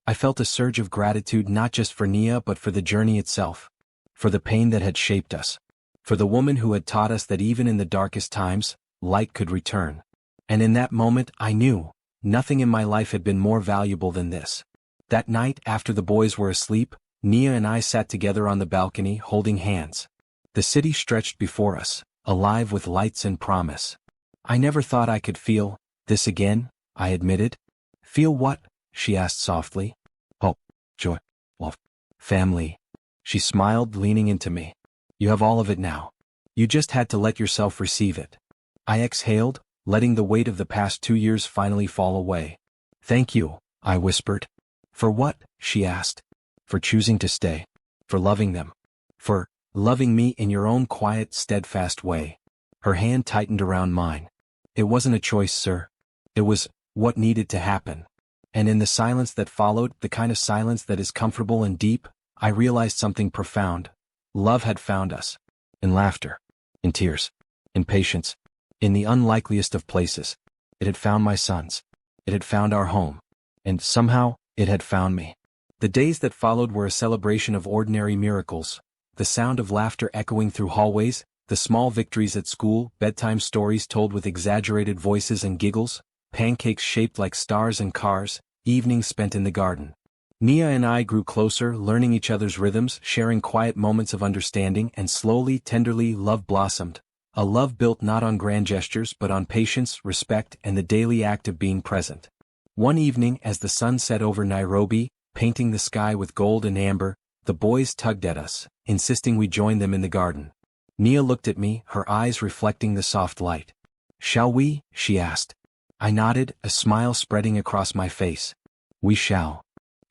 I felt a surge of gratitude not just for Nia but for the journey itself. For the pain that had shaped us. For the woman who had taught us that even in the darkest times, light could return. And in that moment I knew, nothing in my life had been more valuable than this. That night, after the boys were asleep, Nia and I sat together on the balcony, holding hands. The city stretched before us, alive with lights and promise. "I never thought I could feel this again," I admitted. "Feel what?" she asked softly. "Hope, joy, love, family." She smiled, leaning into me. "You have all of it now. You just had to let yourself receive it." I exhaled, letting the weight of the past 2 years finally fall away. "Thank you," I whispered. "For what?" she asked. "For choosing to stay. For loving them. For loving me in your own quiet, steadfast way." Her hand tightened around mine. "It wasn't a choice, sir. It was what needed to happen." And in the silence that followed, the kind of silence that is comfortable and deep, I realized something profound. Love had found us. In laughter. In tears. In patience. In the unlikeliest of places. It had found my sons. It had found our home. And somehow, it had found me. The days that followed were a celebration of ordinary miracles. the sound of laughter echoing through hallways, the small victories at school, bedtime stories told with exaggerated voices and giggles, pancakes shaped like stars and cars, evenings spent in the garden. Nia and I grew closer, learning each other's rhythms, sharing quiet moments of understanding, and slowly, tenderly, love blossomed. A love built not on grand gestures but on patience, respect, and the daily act of being present. One evening, as the sun set over Nairobi, painting the sky with gold and amber, the boys tugged at us, insisting we join them in the garden. Nia looked at me, her eyes reflecting the soft light. "Shall we?" she asked. I nodded, a smile spreading across my face. "We shall."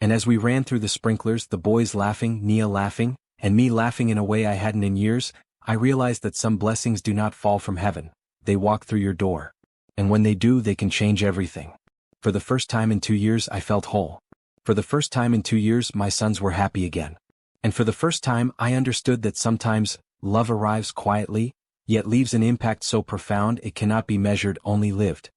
And as we ran through the sprinklers, the boys laughing, Nia laughing, and me laughing in a way I hadn't in years, I realized that some blessings do not fall from heaven, they walk through your door. And when they do, they can change everything. For the first time in 2 years I felt whole. For the first time in 2 years my sons were happy again. And for the first time I understood that sometimes, love arrives quietly, yet leaves an impact so profound it cannot be measured, only lived.